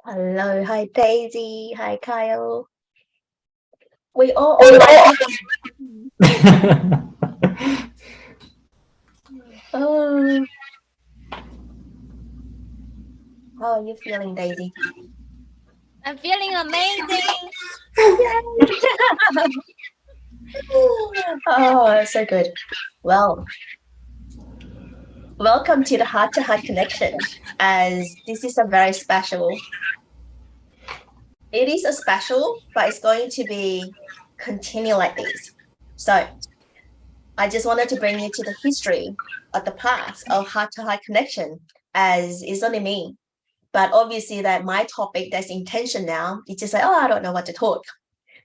Hello, hi Daisy, hi Kyle. We all online. Oh, how are you feeling, Daisy? I'm feeling amazing. Yay! Oh, so good. Well, welcome to the Heart to Heart Connection. As this is a very special, it is a special, but it's going to be continue like this. So I just wanted to bring you to the history of the past of Heart to Heart Connection, as it's only me. But obviously that my topic that's intention now, it's just like, oh, I don't know what to talk.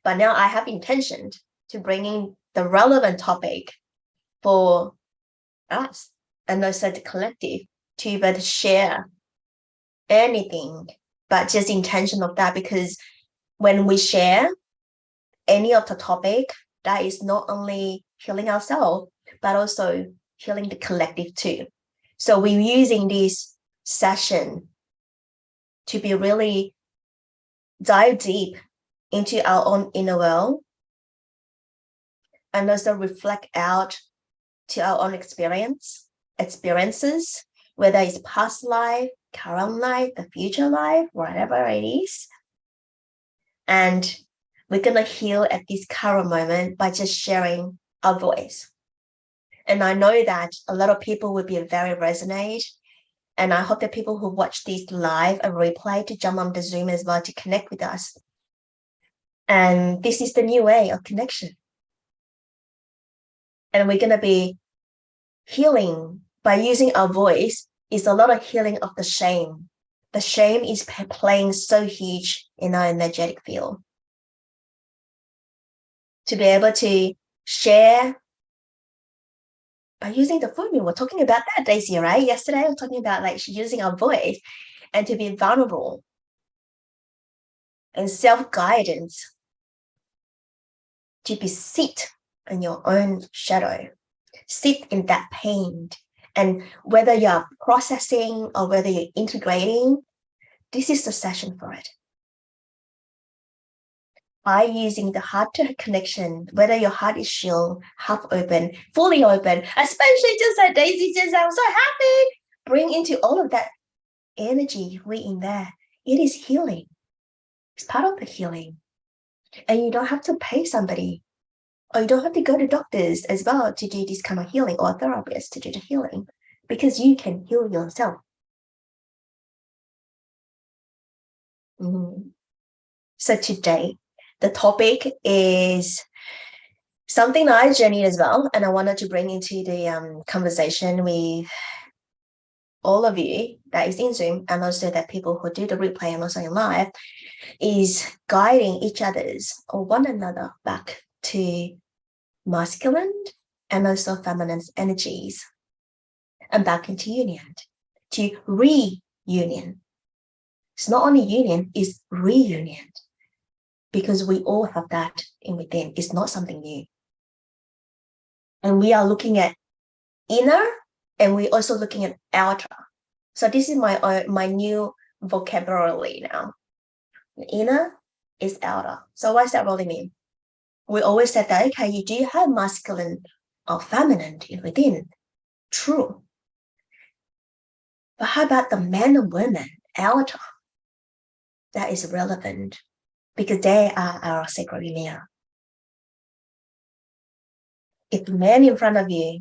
But now I have intention to bring in the relevant topic for us and also the collective to be able to share anything, but just intention of that, because when we share any of the topic, that is not only healing ourselves, but also healing the collective too. So we're using this session to be really dive deep into our own inner world and also reflect out to our own experiences, whether it's past life, current life, the future life, whatever it is. And we're going to heal at this current moment by just sharing our voice. And I know that a lot of people will be very resonate. And I hope that people who watch this live and replay to jump on the Zoom as well to connect with us. And this is the new way of connection. And we're going to be healing by using our voice is a lot of healing of the shame. The shame is playing so huge in our energetic field. To be able to share by using the food, we were talking about that, Daisy, right? Yesterday, we were talking about like using our voice and to be vulnerable and self-guidance, to be sit in your own shadow, sit in that pain. And whether you're processing or whether you're integrating, this is the session for it. By using the heart to connection, whether your heart is still half open, fully open, especially just like Daisy says, I'm so happy. Bring into all of that energy we in there. It is healing. It's part of the healing. And you don't have to pay somebody, or you don't have to go to doctors as well to do this kind of healing, or a therapist to do the healing, because you can heal yourself. Mm-hmm. So today, the topic is something that I journeyed as well, and I wanted to bring into the conversation with all of you that is in Zoom, and also that people who do the replay and also in live, is guiding each other's or one another back to masculine and also feminine energies and back into union, to reunion. It's not only union, it's reunion, because we all have that in within. It's not something new. And we are looking at inner, and we're also looking at outer. So this is my new vocabulary now. Inner is outer. So what does that really mean? We always said that, okay, you do have masculine or feminine within. True. But how about the men and women outer? That is relevant because they are our sacred mirror. If the man in front of you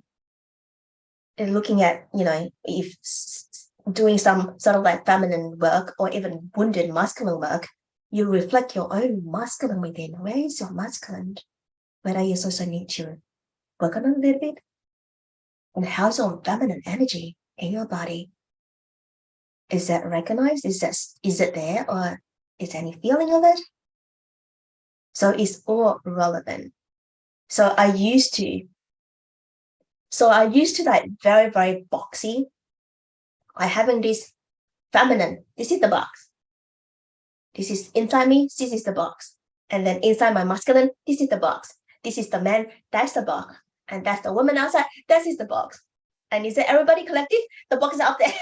is looking at, if doing some sort of like feminine work or even wounded masculine work, you reflect your own masculine within. Where is your masculine? Whether you also need to work on it a little bit. And how's your feminine energy in your body? Is that recognized? Is it there, or is any feeling of it? So it's all relevant. So I used to like very, very boxy. I having this feminine. This is the box. This is inside me. This is the box. And then inside my masculine, this is the box. This is the man. That's the box. And that's the woman outside. That is the box. And is it everybody collective? The box is up there.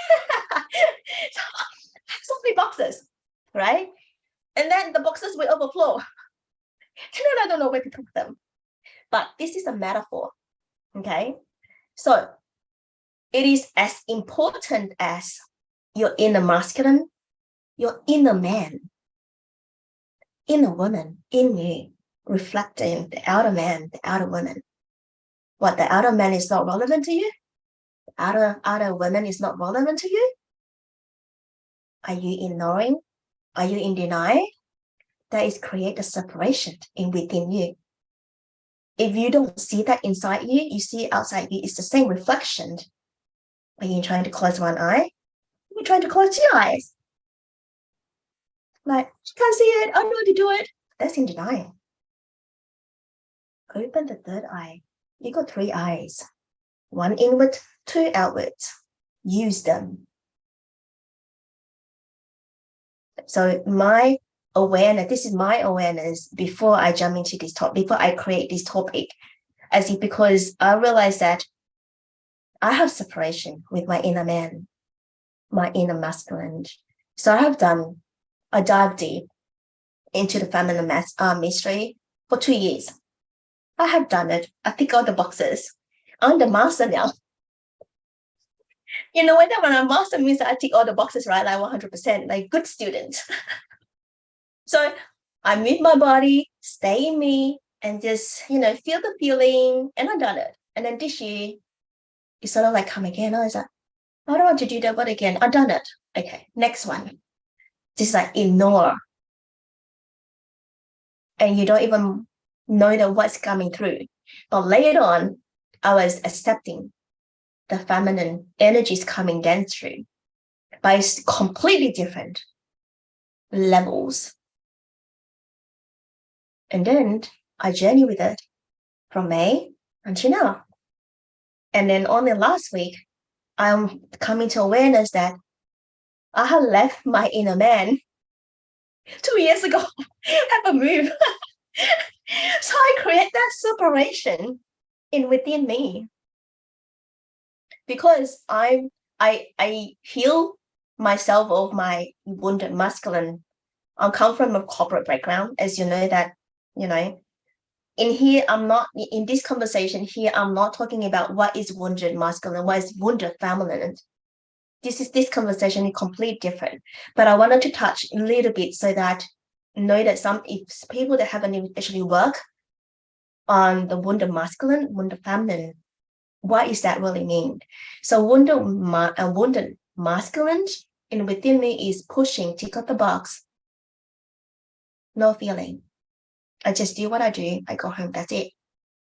So many boxes. right? And then the boxes will overflow. And then I don't know where to put them. But this is a metaphor, okay? So it is as important as your inner masculine, your inner man, inner woman in you, reflecting the outer man, the outer woman. What, the outer man is not relevant to you? The outer woman is not relevant to you? Are you ignoring? Are you in denial? That is create a separation within you. If you don't see that inside you, you see it outside you. It's the same reflection. Are you trying to close one eye? You're trying to close two eyes. Like, you can't see it. I don't know how to do it. That's in denial. Open the third eye. You got three eyes. One inward, two outwards. Use them. So my awareness, this is my awareness before I jump into this topic, before I create this topic, because I realized that I have separation with my inner man, my inner masculine. So I dive deep into the feminine mystery for 2 years. I have done it. I tick all the boxes. I'm the master now. You know, when I'm a master means that I tick all the boxes, right? Like 100%, like good student. So I move my body, stay in me, and just, feel the feeling, and I've done it. And then this year, it's sort of like come again. I was like, I don't want to do that, but again, I've done it. Okay, next one. Just like ignore. And you don't even know that what's coming through. But later on, I was accepting the feminine energies coming down through by completely different levels. And then I journey with it from May until now. And then only last week, I'm coming to awareness that I have left my inner man 2 years ago. Have a move. So I create that separation within me because I heal myself of my wounded masculine. I come from a corporate background, as you know that, in here, I'm not in this conversation here. I'm not talking about what is wounded masculine, what is wounded feminine. This conversation is completely different. But I wanted to touch a little bit so that know that if people that haven't actually worked on the wounded masculine, wounded feminine, what does that really mean? So wounded masculine and within me is pushing, tick off the box, no feeling. I just do what I do. I go home, that's it.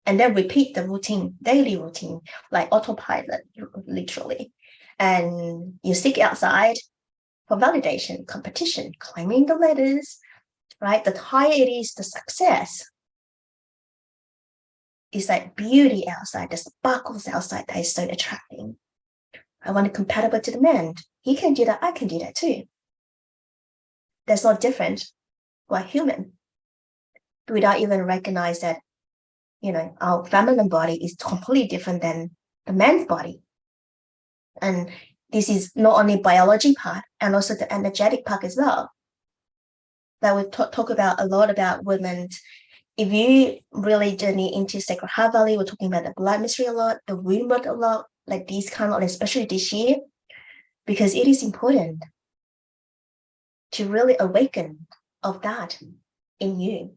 And then repeat the routine, daily routine, like autopilot, literally. And you seek outside for validation, competition, climbing the ladders, right? The higher it is, the success. It's like beauty outside, the sparkles outside that is so attracting. I want to compatible to the man. He can do that, I can do that too. That's not different. We're human. Without even recognize that, our feminine body is completely different than the man's body. And this is not only biology part and also the energetic part as well. That we talk about a lot about women. If you really journey into Sacred Heart Valley, we're talking about the blood mystery a lot, the womb a lot, like these kind of, especially this year, because it is important to really awaken of that in you.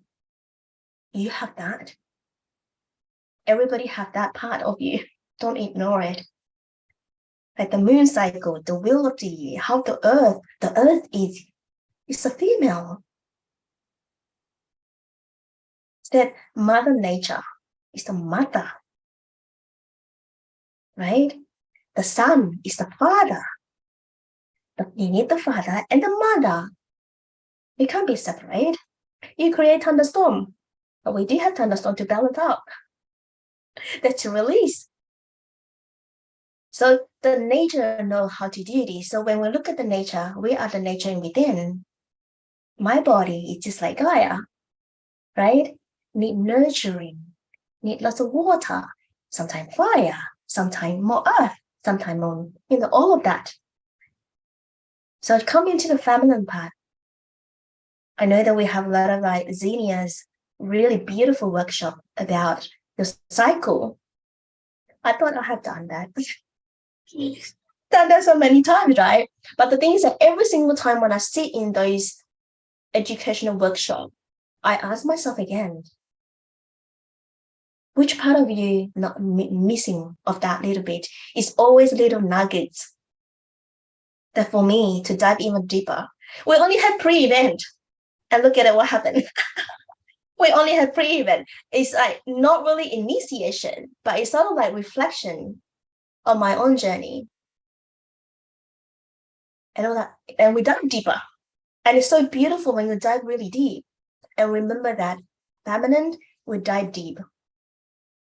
You have that. Everybody have that part of you. Don't ignore it. Like the moon cycle, the wheel of the year, how the earth is a female. That Mother Nature is the mother, right? The sun is the father. You need the father and the mother. You can't be separate. You create thunderstorm, but we do have thunderstorm to balance out. That's a release. So the nature know how to do this. So when we look at the nature, we are the nature within. My body is just like Gaia, right? Need nurturing, need lots of water, sometimes fire, sometimes more earth, sometimes more, all of that. So come into the feminine part. I know that we have a lot of like Xenia's really beautiful workshop about your cycle. I thought I had done that. Done that so many times, right? But the thing is that every single time when I sit in those educational workshops, I ask myself again, which part of you not missing of that little bit? Is always little nuggets that for me to dive even deeper. We only had pre-event and look at it, what happened. We only had pre-event. It's like not really initiation, but it's sort of like reflection on my own journey. And all that, and we dive deeper. And it's so beautiful when you dive really deep. And remember that feminine will dive deep.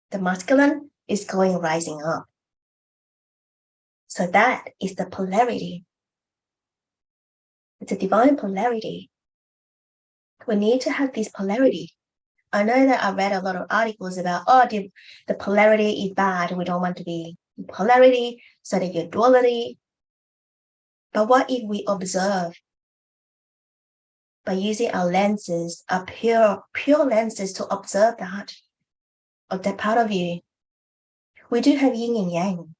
The masculine is going rising up. So that is the polarity. It's a divine polarity. We need to have this polarity. I know that I read a lot of articles about, the polarity is bad. We don't want to be in polarity, so that you're duality. But what if we observe by using our lenses, our pure lenses to observe that, of that part of you? We do have yin and yang.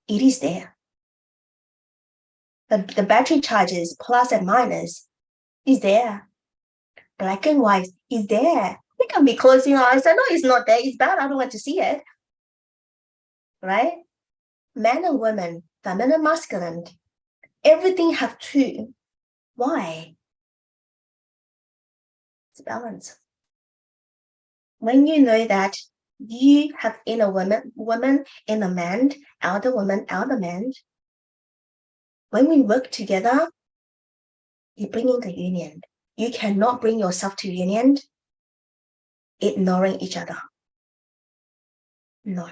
It is there. The battery charges, plus and minus, is there. Black and white is there. We can be closing our eyes and no, it's not there, it's bad, I don't want to see it. Right? Men and women, feminine, masculine, everything have two. Why? It's balance. When you know that you have inner woman, inner man, outer woman, outer man, when we work together, you bring in the union. You cannot bring yourself to union ignoring each other. No.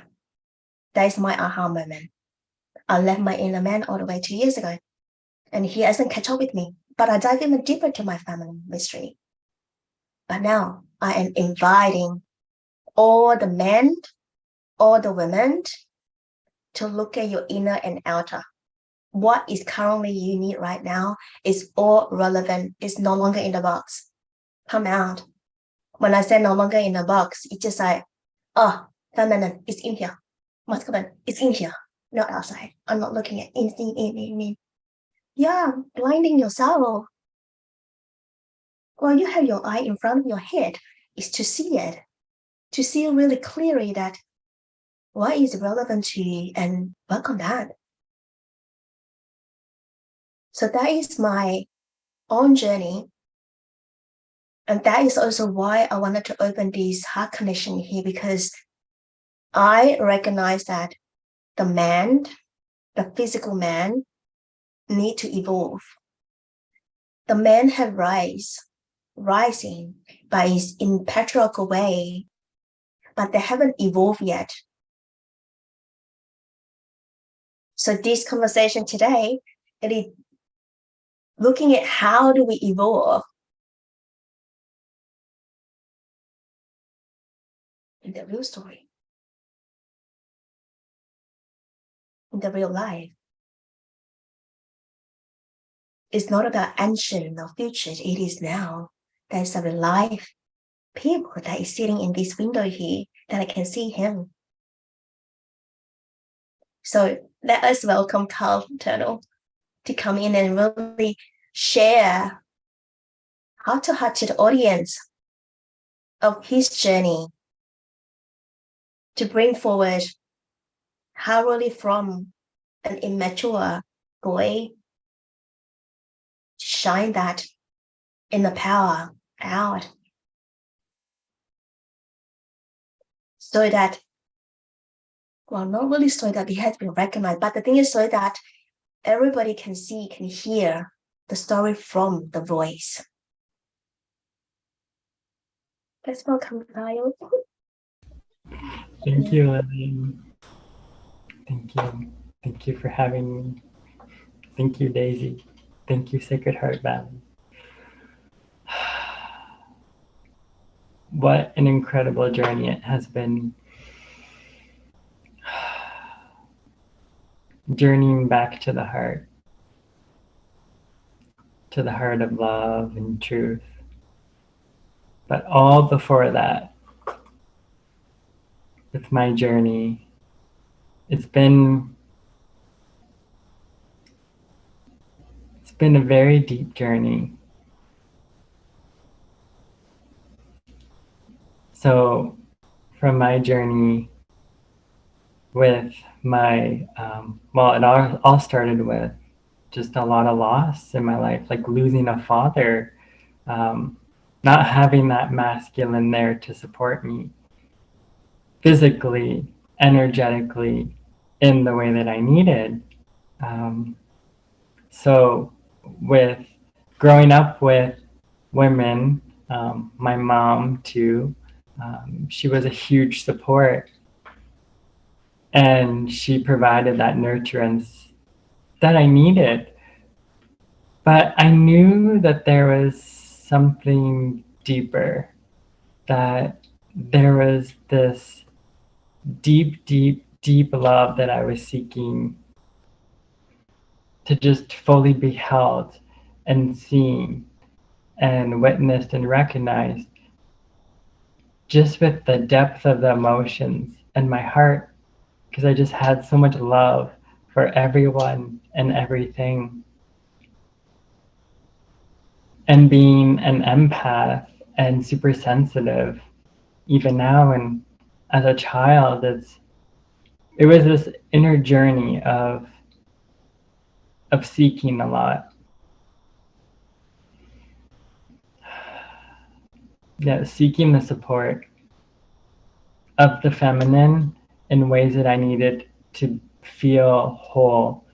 That is my aha moment. I left my inner man all the way 2 years ago, and he hasn't catch up with me. But I dive even deeper to my family mystery. But now I am inviting all the men, all the women to look at your inner and outer. What is currently you need right now is all relevant. It's no longer in the box. Come out. When I say no longer in the box, it's just like, feminine, it's in here. Masculine, it's in here, not outside. I'm not looking at anything in. Yeah, blinding yourself. Well, you have your eye in front of your head is to see it, to see really clearly that what is relevant to you and work on that. So that is my own journey. And that is also why I wanted to open this heart connection here, because I recognize that the man, the physical man, need to evolve. The men have rising by his in patriarchal way, but they haven't evolved yet. So this conversation today, it is looking at how do we evolve in the real story, in the real life. It's not about ancient or future, it is now. There's a life people that is sitting in this window here that I can see him. So let us welcome Carl Turtle to come in and really share heart to the audience of his journey to bring forward how really from an immature boy to shine that in the power out, so that, well, not really so that he has been recognized, but the thing is so that everybody can see, can hear the story from the voice. Let's welcome Kyle. Thank you, Lilian. Thank you. Thank you for having me. Thank you, Daisy. Thank you, Sacred Heart Valley. What an incredible journey it has been. Journeying back to the heart. to the heart of love and truth. But all before that, with my journey, it's been a very deep journey. So from my journey with my, well, it all started with just a lot of loss in my life, like losing a father, not having that masculine there to support me physically, energetically, in the way that I needed. So with growing up with women, my mom too, she was a huge support, and she provided that nurturance that I needed. But I knew that there was something deeper, that there was this deep, deep, deep love that I was seeking to just fully be held and seen and witnessed and recognized, just with the depth of the emotions and my heart, because I just had so much love for everyone and everything. And being an empath and super sensitive, even now and as a child, it was this inner journey of seeking a lot. Yeah, seeking the support of the feminine in ways that I needed to feel whole,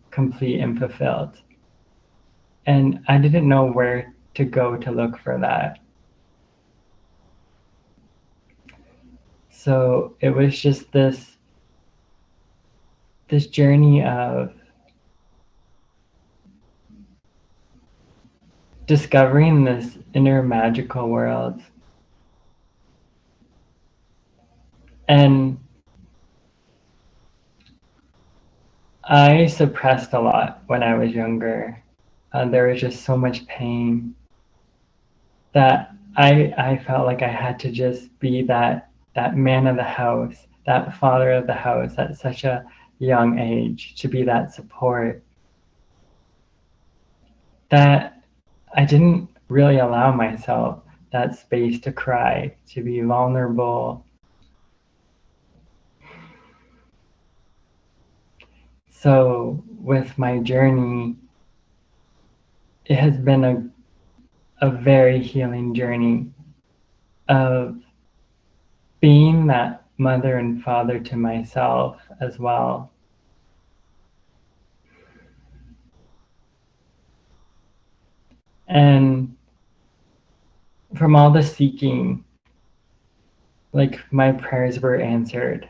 complete, and fulfilled. And I didn't know where to go to look for that. So it was just this journey of discovering this inner magical world. And I suppressed a lot when I was younger. There was just so much pain that I felt like I had to just be that man of the house, that father of the house at such a young age, to be that support, that I didn't really allow myself that space to cry, to be vulnerable. So with my journey, it has been a very healing journey of being that mother and father to myself as well. And from all the seeking, like my prayers were answered.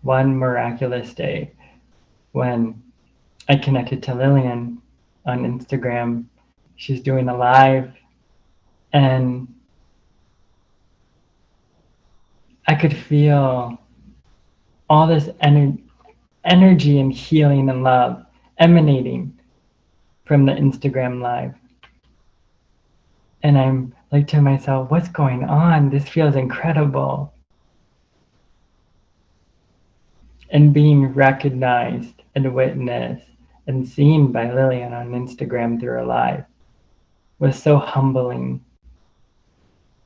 One miraculous day when I connected to Lilian on Instagram, she's doing a live, and I could feel all this energy and healing and love emanating from the Instagram live. And I'm like to myself, what's going on? This feels incredible. And being recognized and witnessed and seen by Lilian on Instagram through her live was so humbling.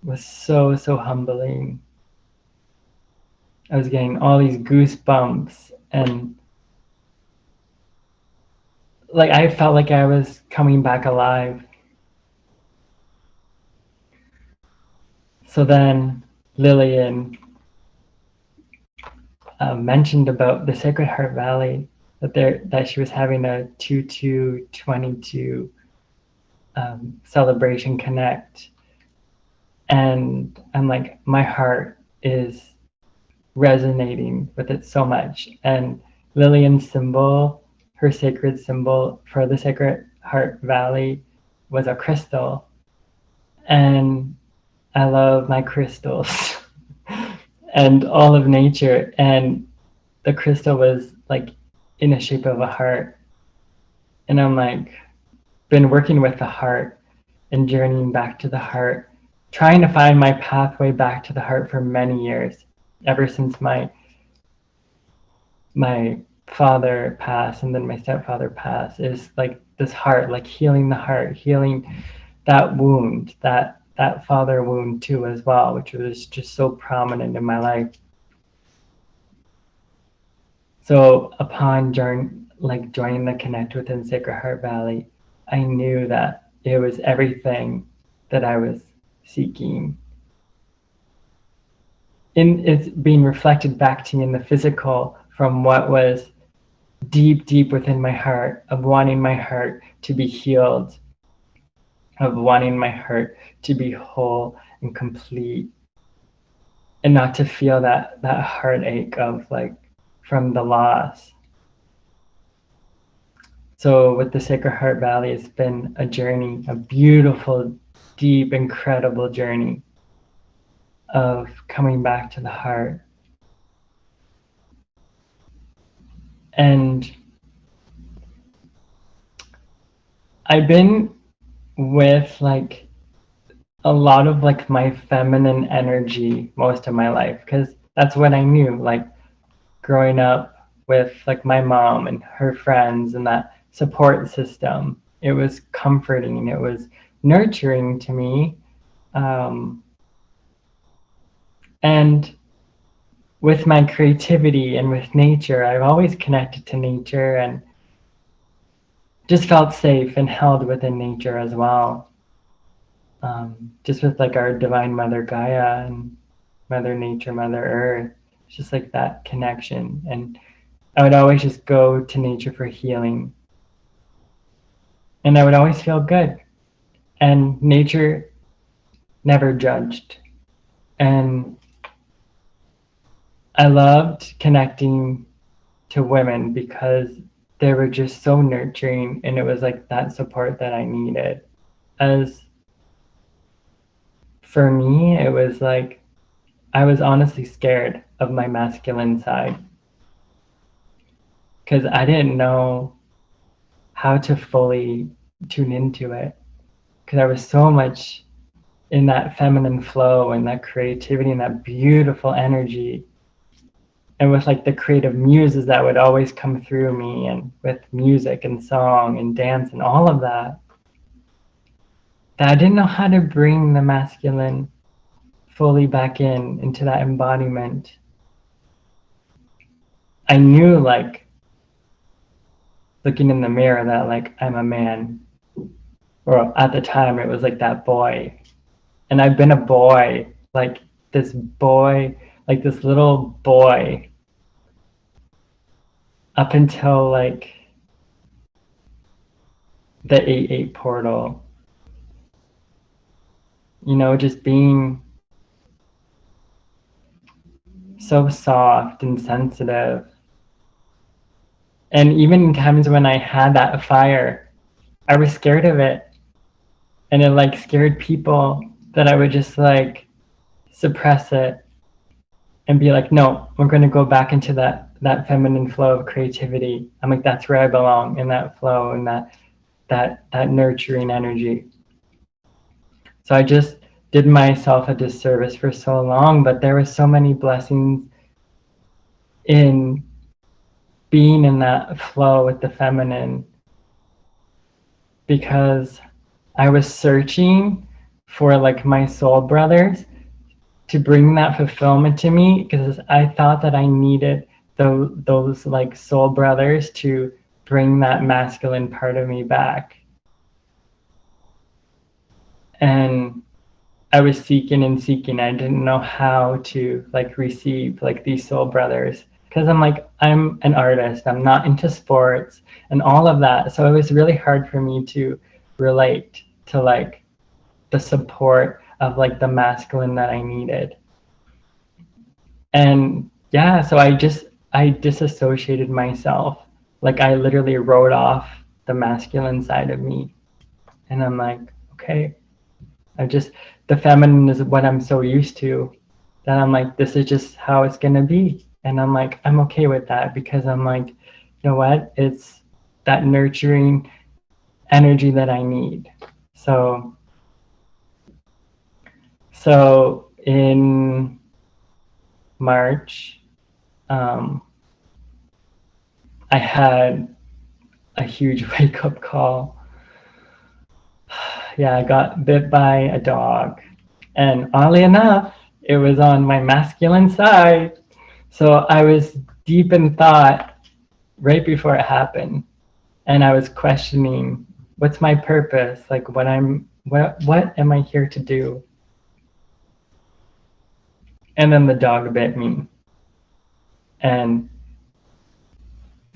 Was so, so humbling. I was getting all these goosebumps, and like I felt like I was coming back alive. So then Lilian mentioned about the Sacred Heart Valley, that she was having a 2/2/22 celebration connect. And I'm like, my heart is resonating with it so much. And Lilian's symbol, her sacred symbol for the Sacred Heart Valley, was a crystal. And I love my crystals and all of nature. And the crystal was like in the shape of a heart. And I'm like, been working with the heart and journeying back to the heart, trying to find my pathway back to the heart for many years, ever since my father passed and then my stepfather passed, is like this heart, like healing the heart, healing that wound, that father wound too as well, which was just so prominent in my life. So upon joining the Connect Within Sacred Heart Valley, I knew that it was everything that I was seeking. It's being reflected back to me in the physical from what was deep, deep within my heart, of wanting my heart to be healed, of wanting my heart to be whole and complete, and not to feel that heartache of like from the loss. So with the Sacred Heart Valley, it's been a journey, a beautiful, deep, incredible journey of coming back to the heart. And I've been with like a lot of like my feminine energy most of my life, because that's what I knew, like growing up with like my mom and her friends and that support system. It was comforting, it was nurturing to me. And with my creativity and with nature, I've always connected to nature and just felt safe and held within nature as well. Just with like our divine mother Gaia and Mother Nature, Mother Earth, it's just like that connection. And I would always just go to nature for healing. And I would always feel good. And nature never judged. And I loved connecting to women because they were just so nurturing, and it was like that support that I needed. As for me, it was like I was honestly scared of my masculine side because I didn't know how to fully tune into it, because I was so much in that feminine flow and that creativity and that beautiful energy, and with like the creative muses that would always come through me, and with music and song and dance and all of that I didn't know how to bring the masculine fully back into that embodiment. I knew, like, looking in the mirror, that like I'm a man, or at the time it was like that boy, and I've been a boy, like this little boy, up until like the 8-8 portal, you know, just being so soft and sensitive. And even in times when I had that fire, I was scared of it, and it like scared people, that I would just like suppress it and be like, no, we're going to go back into that feminine flow of creativity. I'm like, that's where I belong, in that flow and that nurturing energy. So I just did myself a disservice for so long, but there were so many blessings in being in that flow with the feminine, because I was searching for like my soul brothers to bring that fulfillment to me, because I thought that I needed those like soul brothers to bring that masculine part of me back. And I was seeking and seeking. I didn't know how to like receive like these soul brothers, because I'm like, I'm an artist, I'm not into sports and all of that. So it was really hard for me to relate to like the support of like the masculine that I needed. And yeah, so I disassociated myself. Like I literally wrote off the masculine side of me. And I'm like, okay, the feminine is what I'm so used to, that I'm like, this is just how it's gonna be. And I'm like, I'm okay with that, because I'm like, you know what? It's that nurturing energy that I need. So in March, I had a huge wake-up call. Yeah, I got bit by a dog, and oddly enough, it was on my masculine side. So I was deep in thought right before it happened, and I was questioning, what's my purpose? Like, what am I here to do? And then the dog bit me, and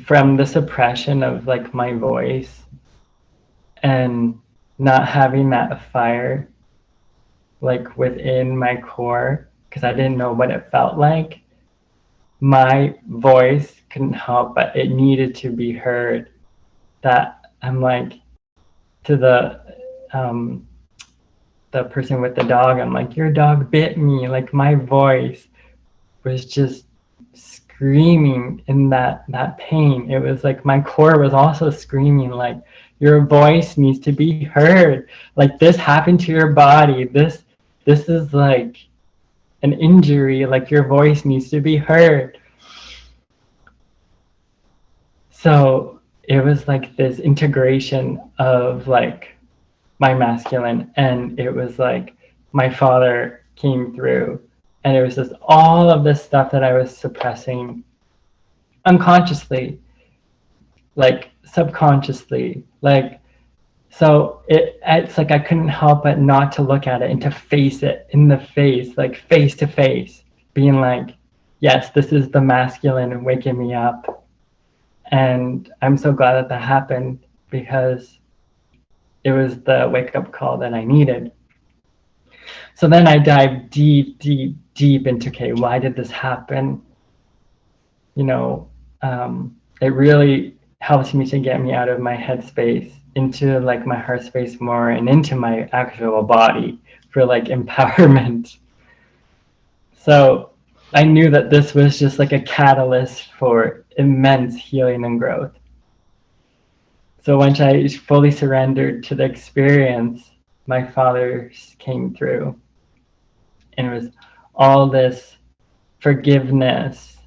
from the suppression of like my voice and not having that fire like within my core, because I didn't know what it felt like, my voice couldn't help but it needed to be heard. That I'm like, to the person with the dog, I'm like, your dog bit me. Like, my voice was just screaming in that pain. It was like my core was also screaming, like, your voice needs to be heard. Like, this happened to your body. This is like an injury. Like, your voice needs to be heard. So it was like this integration of like my masculine, and it was like my father came through, and it was just all of this stuff that I was suppressing unconsciously, like subconsciously, like, so it's like I couldn't help but not to look at it and to face it in the face, like face to face, being like, yes, this is the masculine waking me up. And I'm so glad that that happened, because it was the wake-up call that I needed. So then I dive deep, deep, deep into, okay, why did this happen? You know, it really helps me to get me out of my head space into like my heart space more, and into my actual body for like empowerment. So I knew that this was just like a catalyst for immense healing and growth. So once I fully surrendered to the experience, my father came through, and it was all this forgiveness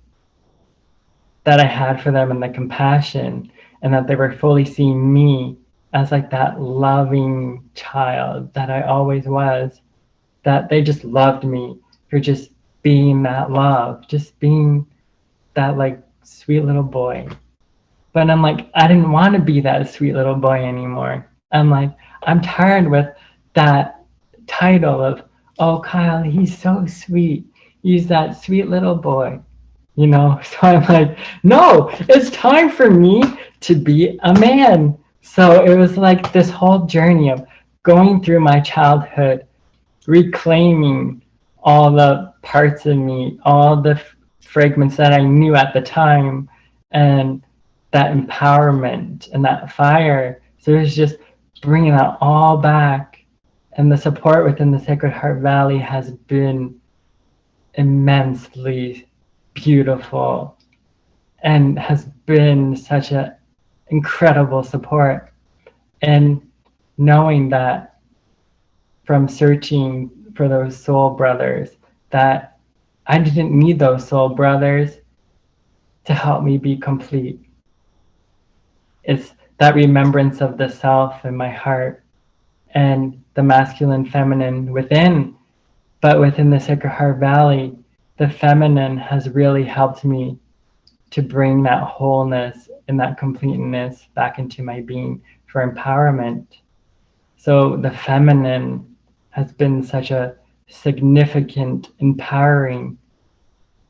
that I had for them, and the compassion, and that they were fully seeing me as like that loving child that I always was, that they just loved me for just being that love, just being that like sweet little boy. But I'm like, I didn't want to be that sweet little boy anymore. I'm like, I'm tired with that title of, oh, Kyle, he's so sweet. He's that sweet little boy, you know? So I'm like, no, it's time for me to be a man. So it was like this whole journey of going through my childhood, reclaiming all the parts of me, all the fragments that I knew at the time, and that empowerment and that fire. So it was just bringing that all back. And the support within the Sacred Heart Valley has been immensely beautiful, and has been such an incredible support. And knowing that from searching for those soul brothers, that I didn't need those soul brothers to help me be complete. It's that remembrance of the self in my heart, and the masculine, feminine within. But within the Sacred Heart Valley, the feminine has really helped me to bring that wholeness and that completeness back into my being for empowerment. So the feminine has been such a significant, empowering,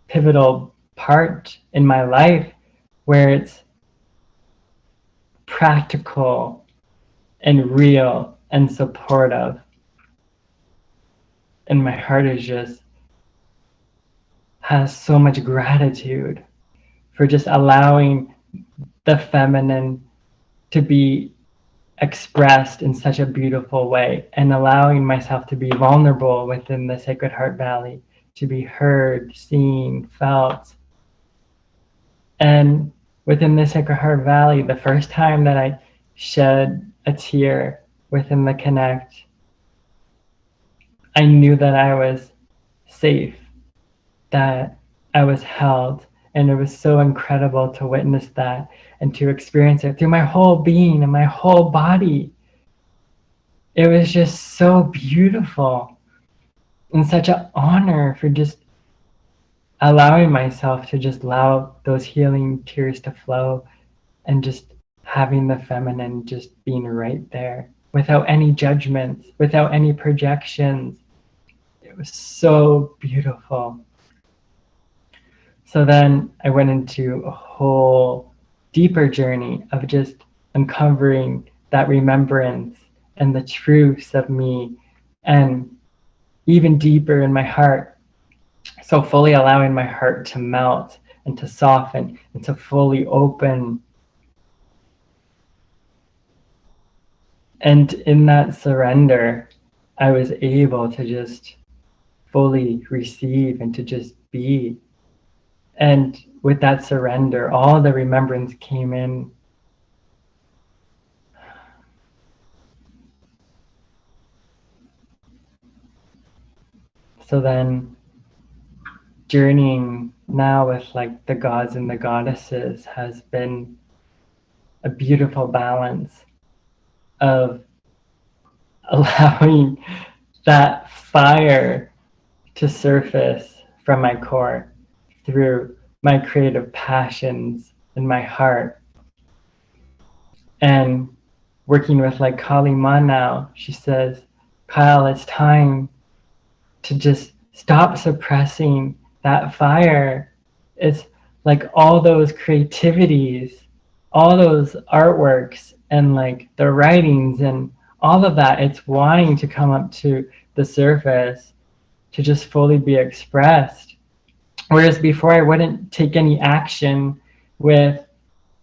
pivotal part in my life, where it's practical and real and supportive. And my heart is just has so much gratitude for just allowing the feminine to be expressed in such a beautiful way, and allowing myself to be vulnerable within the Sacred Heart Valley, to be heard, seen, felt. And within the Sacred Heart Valley, the first time that I shed a tear within the connect, I knew that I was safe, that I was held. And it was so incredible to witness that and to experience it through my whole being and my whole body. It was just so beautiful and such an honor for just allowing myself to just allow those healing tears to flow and just having the feminine just being right there without any judgments, without any projections. It was so beautiful. So then I went into a whole deeper journey of just uncovering that remembrance and the truths of me, and even deeper in my heart. So fully allowing my heart to melt and to soften and to fully open. And in that surrender, I was able to just fully receive and to just be. And with that surrender, all the remembrance came in. So then journeying now with like the gods and the goddesses has been a beautiful balance of allowing that fire to surface from my core through my creative passions in my heart. And working with like Kali Ma now, she says, Kyle, it's time to just stop suppressing that fire. It's like all those creativities, all those artworks and like the writings and all of that, it's wanting to come up to the surface to just fully be expressed. Whereas before I wouldn't take any action with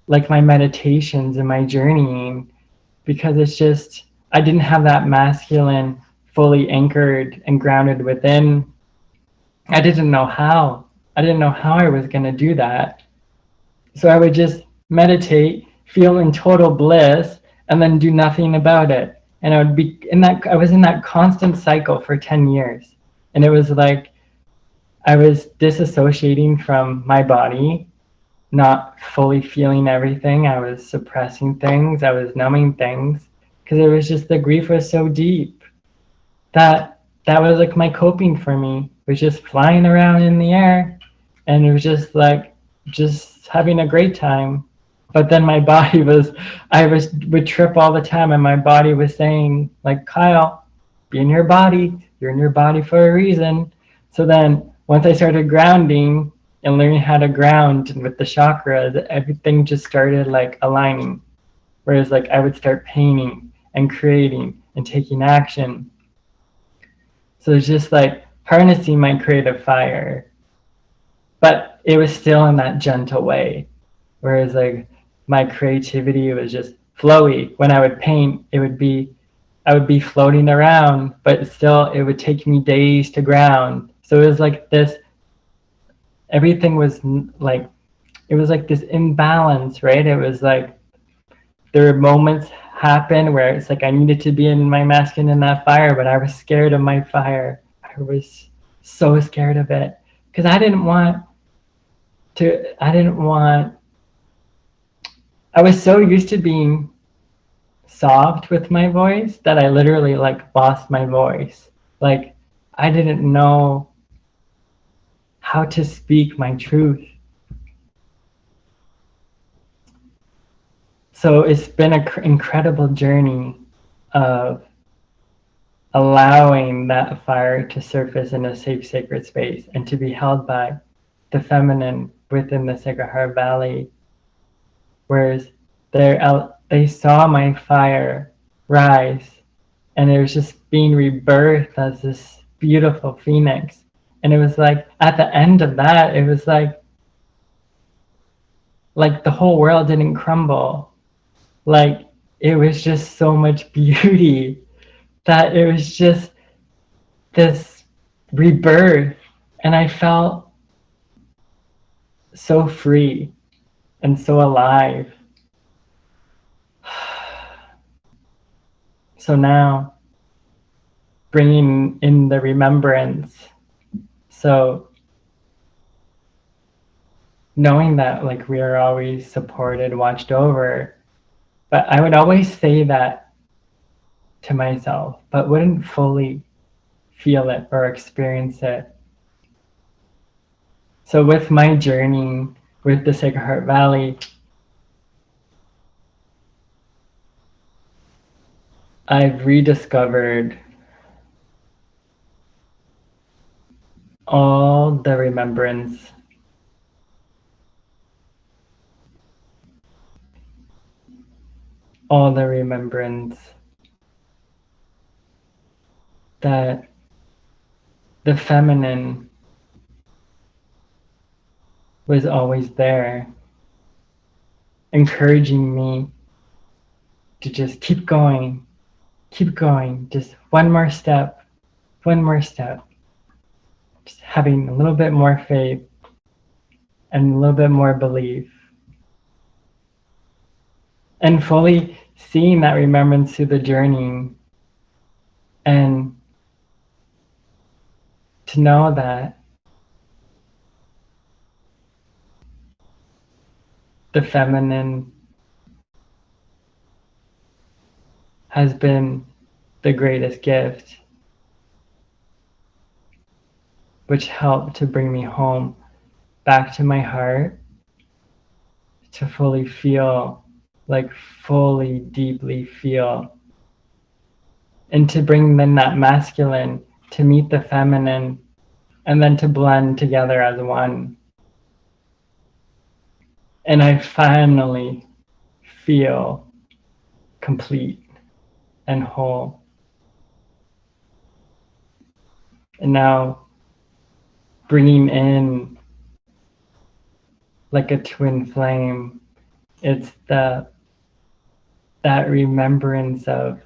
like my meditations and my journeying, because it's just, I didn't have that masculine fully anchored and grounded within. I didn't know how. I didn't know how I was going to do that. So I would just meditate, feel in total bliss, and then do nothing about it. And I would be in that, I was in that constant cycle for 10 years. And it was like I was disassociating from my body, not fully feeling everything. I was suppressing things. I was numbing things because it was just, the grief was so deep that was like my coping for me, was just flying around in the air, and it was just like just having a great time. But then my body was, would trip all the time, and my body was saying like, Kyle, be in your body, you're in your body for a reason. So then once I started grounding and learning how to ground with the chakras, everything just started like aligning. Whereas like I would start painting and creating and taking action. So it's just like harnessing my creative fire, but it was still in that gentle way. Whereas like my creativity was just flowy. When I would paint, I would be floating around, but still it would take me days to ground. So it was like this, everything was like, it was like this imbalance, right? It was like there were moments happen where it's like I needed to be in my masculine in that fire, but I was scared of my fire. I was so scared of it because I was so used to being soft with my voice that I literally like lost my voice. Like I didn't know how to speak my truth. So it's been an incredible journey of allowing that fire to surface in a safe, sacred space and to be held by the feminine within the Sacred Heart Valley. Whereas they saw my fire rise, and it was just being rebirthed as this beautiful phoenix. And it was like at the end of that, it was like the whole world didn't crumble. Like it was just so much beauty that it was just this rebirth, and I felt so free and so alive. So now, bringing in the remembrance. So knowing that like we are always supported, watched over, but I would always say that to myself, but wouldn't fully feel it or experience it. So with my journey with the Sacred Heart Valley, I've rediscovered all the remembrance, all the remembrance that the feminine was always there, encouraging me to just keep going, just one more step, just having a little bit more faith and a little bit more belief. And fully seeing that remembrance through the journey, and to know that the feminine has been the greatest gift, which helped to bring me home back to my heart, to fully feel, like fully deeply feel, and to bring then that masculine to meet the feminine, and then to blend together as one. And I finally feel complete and whole. And now bringing in like a twin flame, it's that remembrance of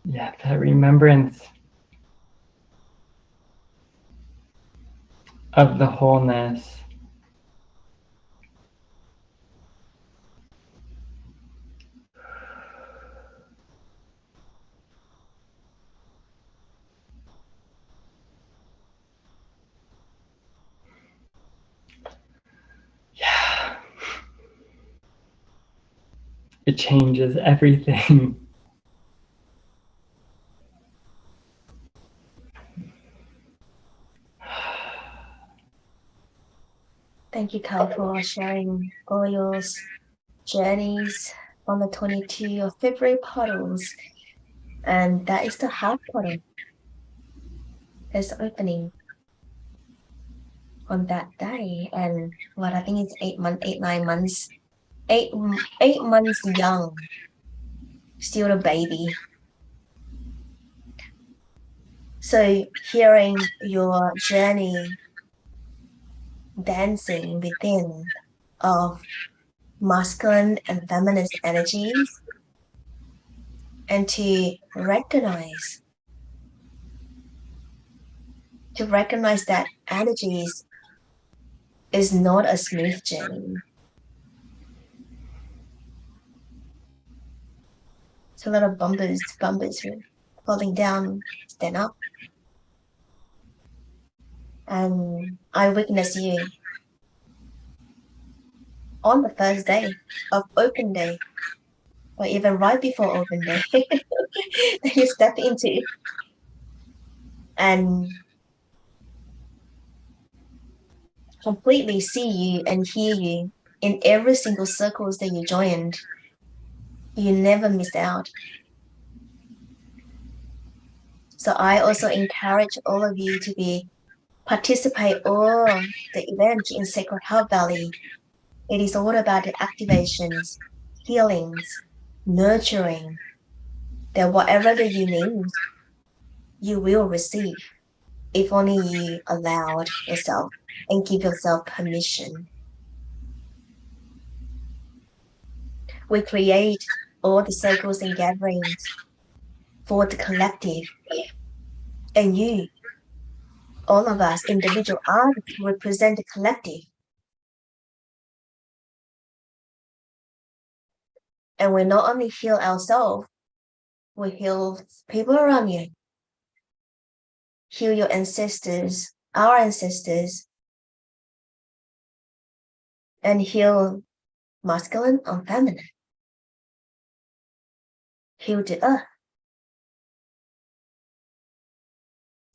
yeah, that remembrance of the wholeness. Yeah, it changes everything. Thank you, Carl, for sharing all your journeys on the 22 of February portals. And that is the heart portal. It's opening on that day. And what I think it's 9 months, 8 months young, still a baby. So hearing your journey dancing within of masculine and feminine energies, and to recognize that energies is not a smooth journey. It's a lot of bumpers, falling down, stand up. And I witnessed you on the first day of open day, or even right before open day, that you step into, and completely see you and hear you in every single circles that you joined. You never missed out. So I also encourage all of you to participate all the events in Sacred Heart Valley. It is all about the activations, healings, nurturing, that whatever that you need, you will receive if only you allowed yourself and give yourself permission. We create all the circles and gatherings for the collective. And you, all of us, individual are to represent the collective. And we not only heal ourselves, we heal people around you. Heal your ancestors, our ancestors, and heal masculine and feminine. Heal the earth.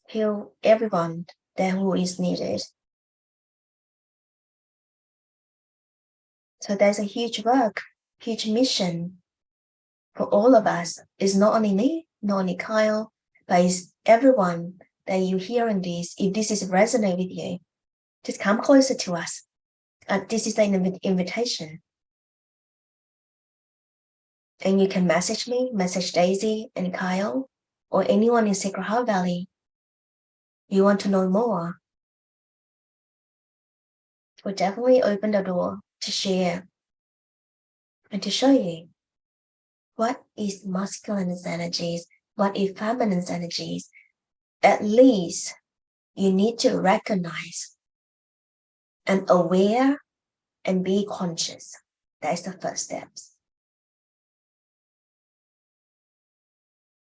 Heal everyone that who is needed. So there's a huge work, huge mission for all of us. It's not only me, not only Kyle, but it's everyone that you hear in this. If this is resonate with you, just come closer to us. This is an invitation. And you can message me, message Daisy and Kyle, or anyone in Sacred Heart Valley. You want to know more? We'll definitely open the door to share and to show you what is masculine energies, what is feminine energies. At least you need to recognize and aware and be conscious. That's the first steps.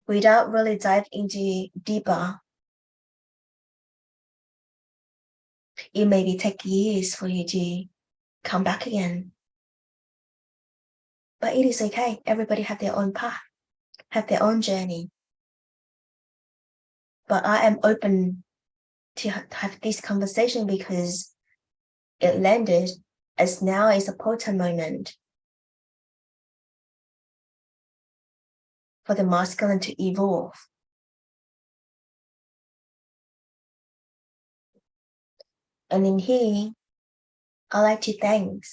Without really dive into deeper, it may take years for you to come back again. But it is okay. Everybody have their own path, have their own journey. But I am open to have this conversation because it landed as now is a potent moment for the masculine to evolve. And in here, I like to thank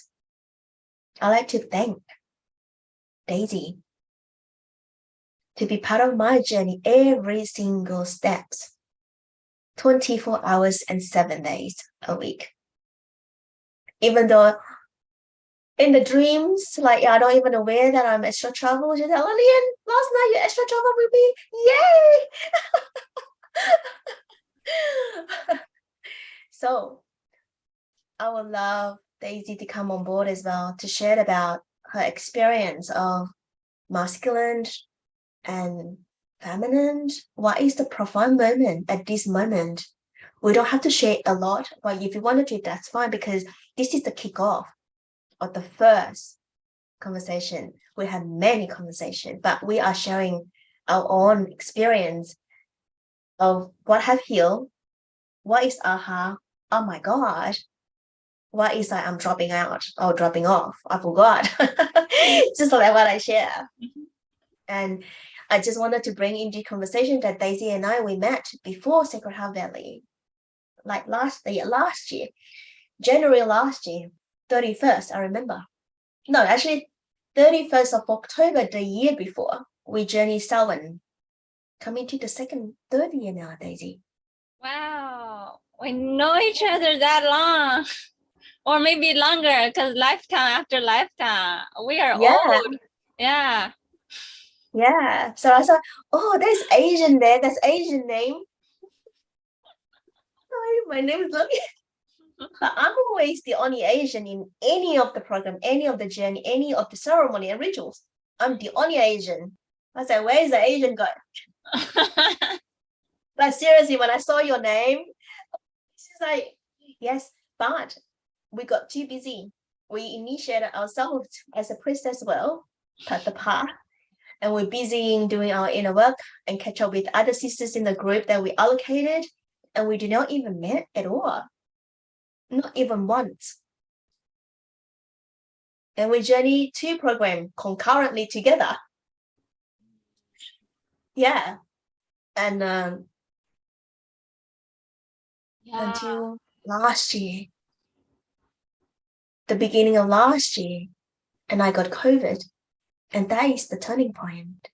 Daisy to be part of my journey every single steps, 24 hours and 7 days a week. Even though in the dreams, like I don't even aware that I'm extra travel. She's like, Lilian, last night you extra travel with me. Yay! So I would love Daisy to come on board as well to share about her experience of masculine and feminine. What is the profound moment at this moment? We don't have to share a lot, but if you want to, that's fine, because this is the kickoff of the first conversation. We have many conversations, but we are sharing our own experience of what have healed, what is aha, oh my God, what is I'm dropping out or dropping off, I forgot. Just like what I share. And I just wanted to bring into conversation that Daisy and I, we met before Sacred Heart Valley, like last year, January last year, 31st, I remember. No, actually 31st of October the year before, we journeyed southern, coming to the third year now, Daisy. Wow, we know each other that long, or maybe longer, because lifetime after lifetime, we are old. Yeah. Yeah. So I thought, oh, there's Asian there. That's Asian name. Hi, my name is Lilian. But I'm always the only Asian in any of the program, any of the journey, any of the ceremony and rituals. I'm the only Asian. I said, where's the Asian guy? But seriously, when I saw your name, she's like, yes, but we got too busy. We initiated ourselves as a priest as well, cut the path, and we're busy in doing our inner work and catch up with other sisters in the group that we allocated, and we did not even meet at all. Not even once. And we journey 2 programs concurrently together. Yeah. And until last year, the beginning of last year, and I got COVID, and that is the turning point.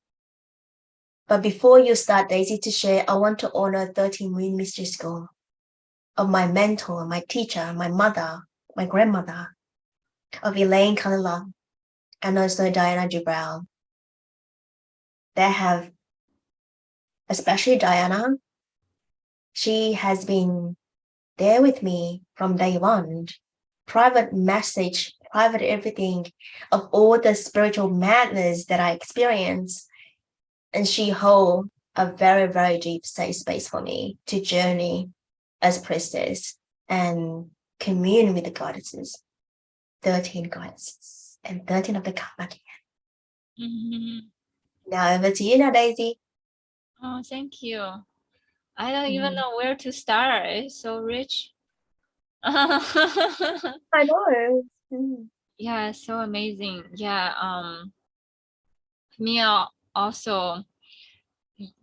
But before you start, Daisy, to share, I want to honor 13 Moon Mystery School of my mentor, my teacher, my mother, my grandmother, of Elaine Kalila. and also Diana Brown. They have, especially Diana, she has been there with me from day one. Private message, private everything of all the spiritual madness that I experience. And she holds a very, very deep safe space for me to journey as priestess and commune with the goddesses, 13 goddesses, and 13 of the karma. Now over to you now, Daisy. Oh, thank you. I don't even know where to start. It's so rich. I know. Yeah, so amazing. Yeah, me also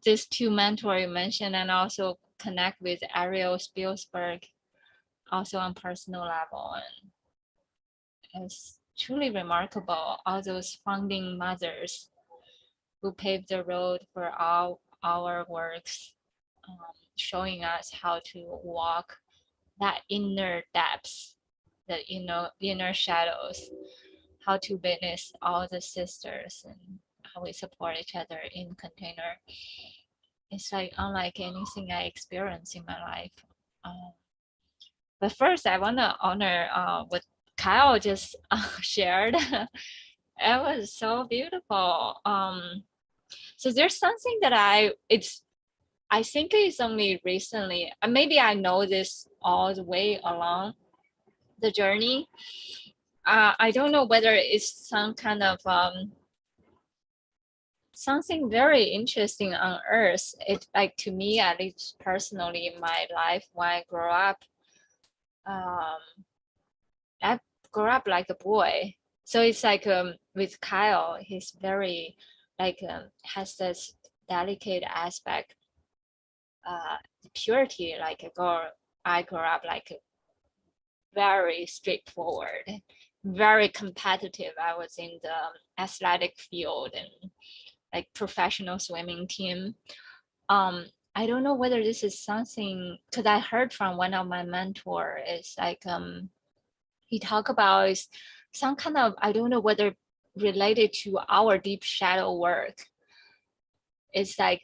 these two mentors you mentioned, and also connect with Ariel Spielberg also on personal level, and it's truly remarkable, all those founding mothers who paved the road for all our works, showing us how to walk that inner depths, the inner shadows, how to witness all the sisters and how we support each other in container. It's like unlike anything I experienced in my life. But first, I want to honor what Kyle just shared. It was so beautiful. So there's something that I think it's only recently, maybe I know this all the way along the journey. I don't know whether it's some kind of something very interesting on earth. It, like, to me, at least personally in my life, when I grew up, I grew up like a boy. So it's like with Kyle, he's very like has this delicate aspect, purity like a girl. I grew up like very straightforward, very competitive. I was in the athletic field and like professional swimming team. I don't know whether this is something, because I heard from one of my mentors, is like he talked about is some kind of, I don't know whether related to our deep shadow work. It's like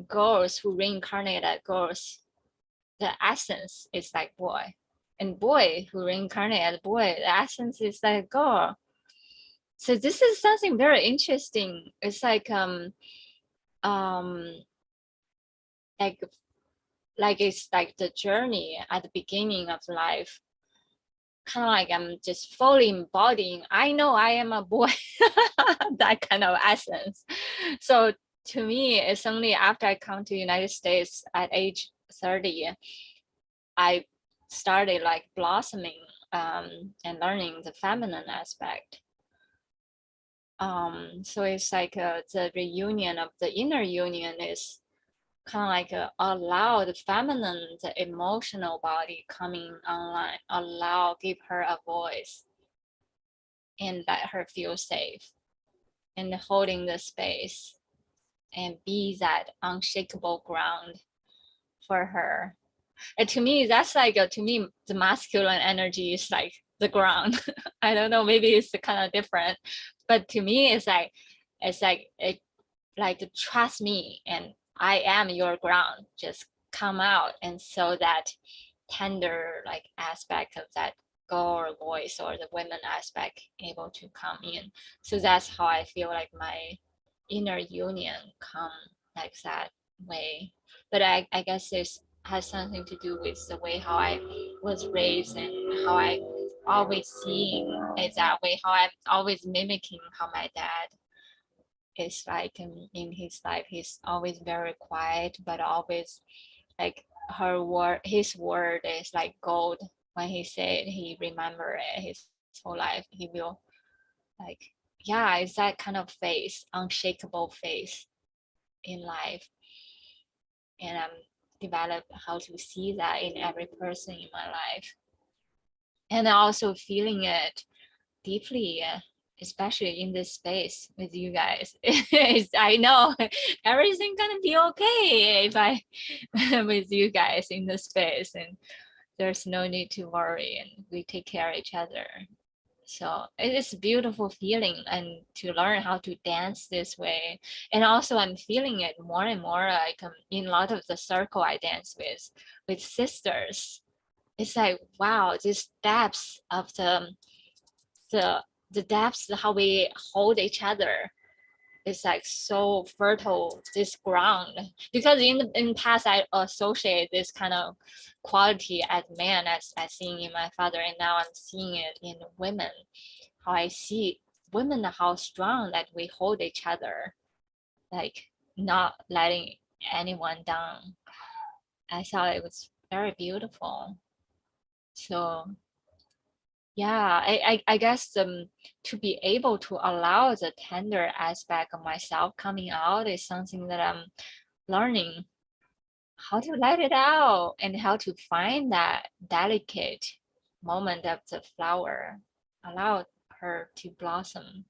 girls who reincarnate as girls, the essence is like boy, and boy who reincarnate as boy, the essence is like girl. So this is something very interesting. It's like like it's like the journey at the beginning of life, kind of like I'm just fully embodying, I know I am a boy, that kind of essence. So to me, it's only after I come to United States at age 30, I started like blossoming and learning the feminine aspect. So it's like the reunion of the inner union is kind of like allow the feminine, the emotional body coming online, give her a voice and let her feel safe, and holding the space and be that unshakable ground for her. And to me, that's like to me, the masculine energy is like the ground. I don't know, maybe it's kind of different, but to me, it's like trust me, and I am your ground. Just come out, and so that tender like aspect of that girl or voice or the women aspect able to come in. So that's how I feel like my inner union come like that way. But I guess this has something to do with the way how I was raised and how I always seeing it that way, how I'm always mimicking how my dad is like in his life. He's always very quiet, but always like his word is like gold. When he said he remember it his whole life, he will like, yeah, it's that kind of face, unshakable face in life. And I'm developed how to see that in every person in my life, and also feeling it deeply, especially in this space with you guys. I know everything gonna be okay if I with you guys in the space, and there's no need to worry, and we take care of each other. So it is a beautiful feeling, and to learn how to dance this way. And also I'm feeling it more and more, like in a lot of the circle I dance with sisters. It's like, wow, these depths of the depths, how we hold each other, is like so fertile, this ground. Because in the past I associate this kind of quality as man as seeing in my father, and now I'm seeing it in women. How I see women, how strong that we hold each other, like not letting anyone down. I thought it was very beautiful. So yeah, I guess to be able to allow the tender aspect of myself coming out is something that I'm learning how to let it out, and how to find that delicate moment of the flower, allow her to blossom.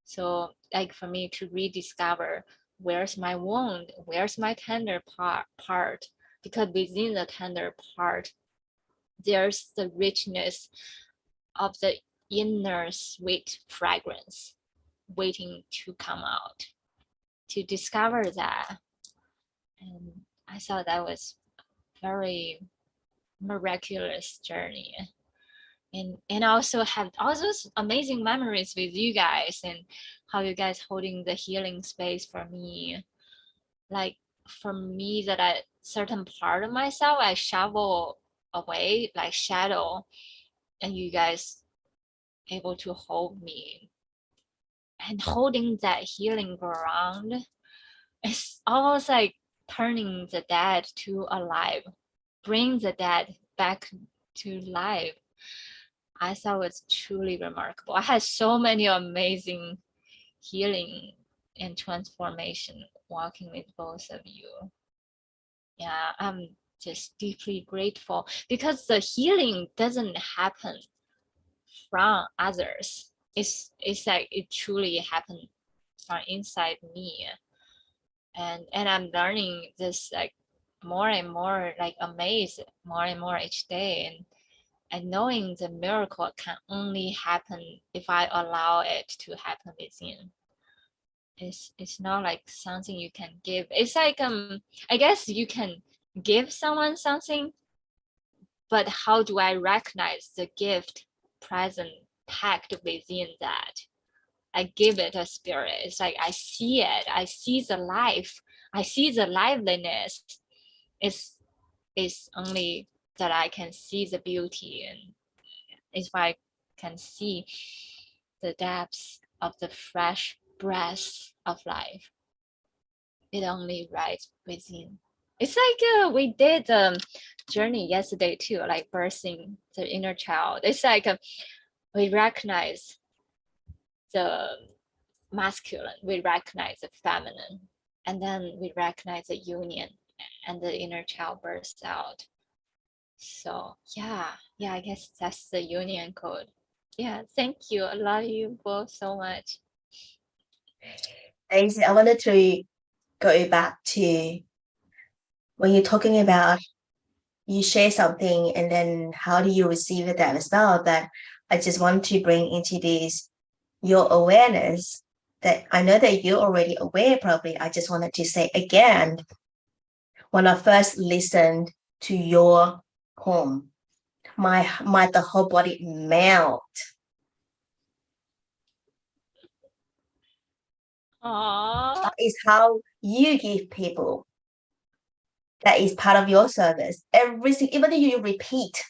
So like for me to rediscover, where's my wound, where's my tender part, because within the tender part there's the richness of the inner sweet fragrance waiting to come out. To discover that, and I thought that was very miraculous journey. And also have all those amazing memories with you guys, and how you guys holding the healing space for me. Like for me, that a certain part of myself I shovel away like shadow, and you guys able to hold me, and holding that healing ground. It's almost like turning the dead to alive, bring the dead back to life. I thought it was truly remarkable. I had so many amazing healing and transformation walking with both of you. Yeah, I'm just deeply grateful, because the healing doesn't happen from others. It's like it truly happened from inside me. And I'm learning this like more and more, like amazed more and more each day. And knowing the miracle can only happen if I allow it to happen within. It's not like something you can give. It's like I guess you can give someone something, but how do I recognize the gift present packed within that? I give it a spirit. It's like I see it. I see the life. I see the liveliness. It's only that I can see the beauty, and if I can see the depths of the fresh breath of life, it only rises within. It's like we did journey yesterday too, like birthing the inner child. It's like we recognize the masculine, we recognize the feminine, and then we recognize the union, and the inner child bursts out. So yeah, I guess that's the union code. Yeah, thank you. I love you both so much. Daisy, I wanted to go back to when you're talking about you share something and then how do you receive that as well. That I just want to bring into this your awareness, that I know that you're already aware probably. I just wanted to say again, when I first listened to your poem, my the whole body melt. Aww. That is how you give people. That is part of your service. Even if you repeat,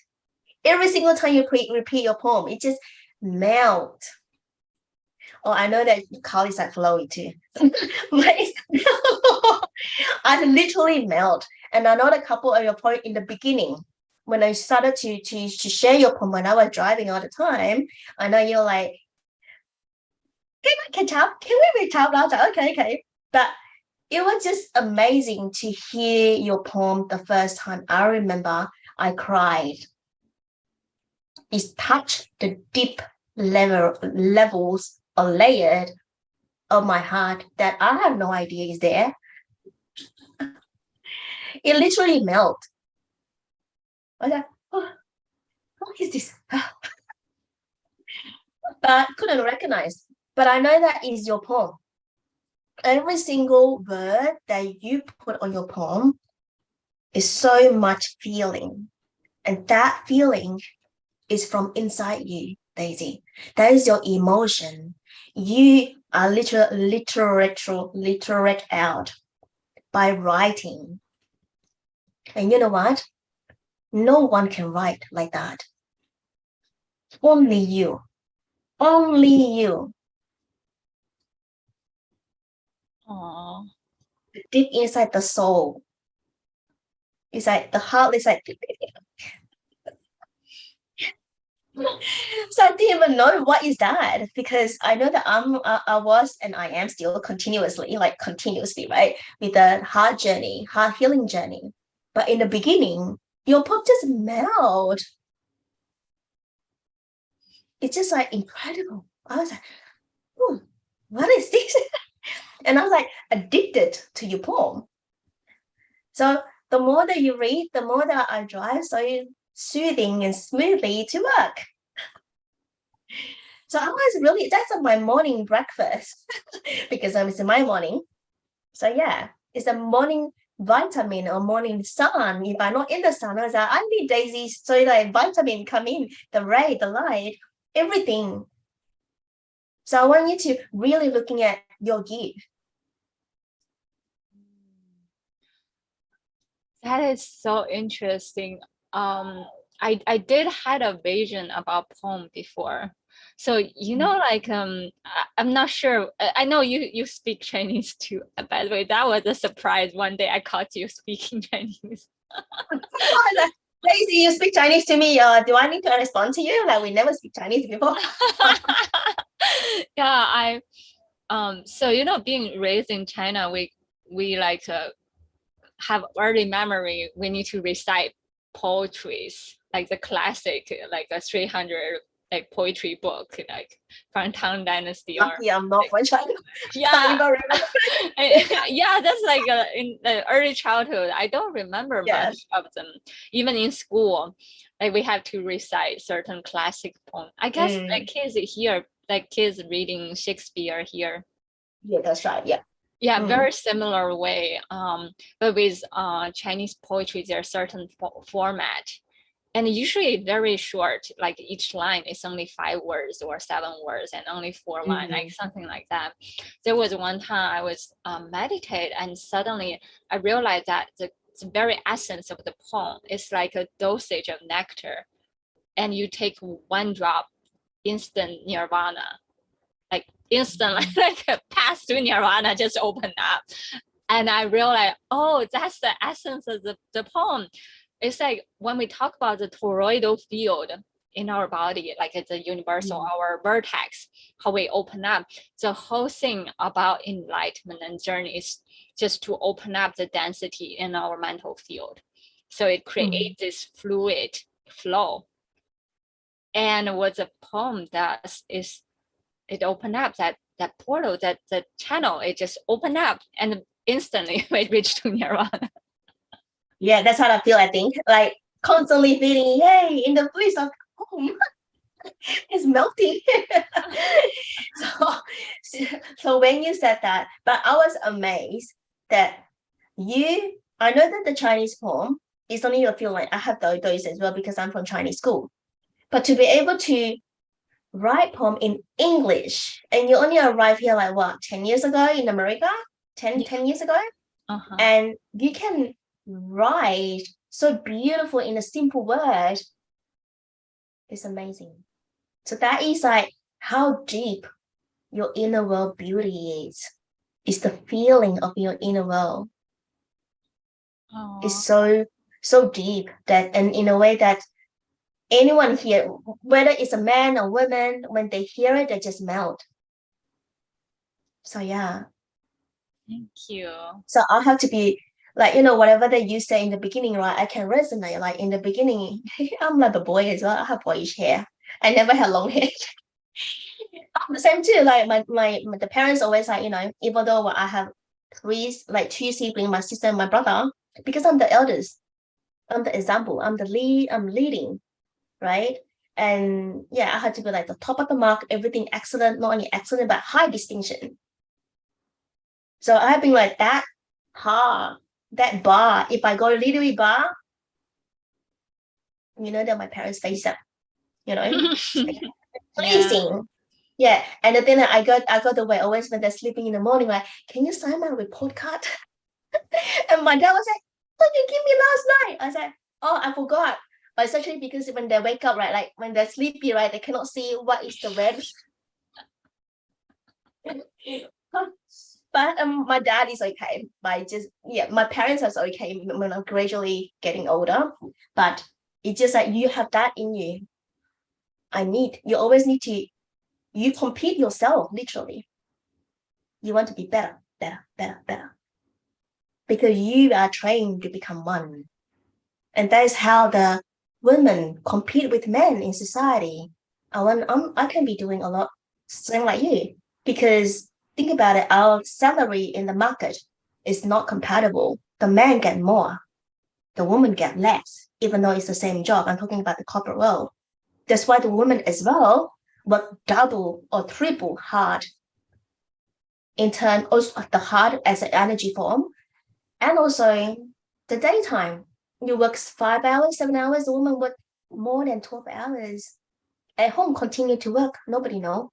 every single time you repeat your poem, it just melt. Oh, I know that you call it like flowy too. But I literally melt. And I know a couple of your point in the beginning, when I started to share your poem when I was driving all the time, I know you're like, can we reach out? I was like, okay. But it was just amazing to hear your poem the first time. I remember I cried. It touched the deep levels or layered of my heart that I have no idea is there. It literally melted. I was like, oh, what is this? but couldn't recognize. But I know that is your poem. Every single word that you put on your poem is so much feeling. And that feeling is from inside you, Daisy. That is your emotion. You are literate out by writing. And you know what? No one can write like that. Only you. Only you. Oh, Deep inside the soul. It's like the heart is like. So I didn't even know what is that, because I know that I was and I am still continuously, right, with the heart journey, heart healing journey. But in the beginning, your pop just melt. It's just like incredible. I was like, oh, what is this? And I was like addicted to your poem. So the more that you read, the more that I drive so soothing and smoothly to work. So I was really, that's my morning breakfast because it's in my morning. So yeah, it's a morning vitamin or morning sun. If I'm not in the sun, I was like, I need Daisy so that vitamin come in, the ray, the light, everything. So I want you to really looking at your gift. that is so interesting. I did had a vision about poem before. So you know, like I'm not sure. I know you speak Chinese too. By the way, that was a surprise. One day I caught you speaking Chinese. Daisy, you speak Chinese to me. Do I need to respond to you? Like we never speak Chinese before. Yeah, so you know, being raised in China, we like have early memory. We need to recite poetries, like the classic, like a 300 like poetry book, like from Tang Dynasty or Lucky I'm not from China. yeah. Can't even remember. Yeah, that's like in the early childhood. I don't remember Yes. much of them. Even in school, like we have to recite certain classic poems. I guess like kids here, like kids reading Shakespeare here. Yeah, that's right. Yeah. Yeah, very similar way. But with Chinese poetry, there's certain format, and usually very short. Like each line is only 5 words or 7 words, and only 4 lines, like something like that. There was one time I was meditate, and suddenly I realized that the very essence of the poem is like a dosage of nectar, and you take 1 drop, instant nirvana, like instantly, like a path to nirvana just opened up. And I realized, oh, that's the essence of the poem. It's like when we talk about the toroidal field in our body, like it's a universal, our vertex, how we open up. The whole thing about enlightenment and journey is just to open up the density in our mental field. So it creates this fluid flow. And what the poem does is it opened up that portal, that the channel, it just opened up and instantly we reached to nirvana. Yeah, that's how I feel, I think. Like constantly feeling, yay, in the bliss of home. It's melting. so when you said that, but I was amazed that I know that the Chinese poem is only a few lines. I have those as well because I'm from Chinese school. But to be able to write poem in English, and you only arrived here like what, 10 years ago in America? 10 years ago? And you can write so beautiful in a simple word. It's amazing. So that is like how deep your inner world beauty is. It's the feeling of your inner world. It's so deep that, and in a way that anyone here, whether it's a man or woman, when they hear it, they just melt. So yeah. Thank you. So I'll have to be like, whatever that you say in the beginning, right? I can resonate. Like in the beginning, I'm like a boy as well. I have boyish hair. I never had long hair. I'm the same too. Like the parents always like, even though I have two siblings, my sister and my brother, because I'm the eldest, I'm the example, I'm the lead, I'm leading, right? And yeah, I had to be like the top of the mark, everything excellent, not only excellent, but high distinction. So I've been like that bar. If I go a little bit bar, that my parents face up, it's like Yeah. pleasing. Yeah. And then I got the way always when they're sleeping in the morning, like, can you sign my report card? And my dad was like, what did you give me last night? I said, oh, I forgot. But it's actually because when they wake up, right, like when they're sleepy, right, they cannot see what is the red. But my dad is okay. My parents are okay when I'm gradually getting older. But it's just like you have that in you. You always need to, you compete yourself, literally. You want to be better, better, better, better. Because you are trained to become one. And that is how the women compete with men in society. I can be doing a lot same like you, because think about it, our salary in the market is not compatible. The man get more, the woman get less, even though it's the same job. I'm talking about the corporate world. That's why the women as well work double or triple hard in turn, also the hard as an energy form, and also the daytime. You work 5 hours, 7 hours, the woman work more than 12 hours. At home, continue to work. Nobody know.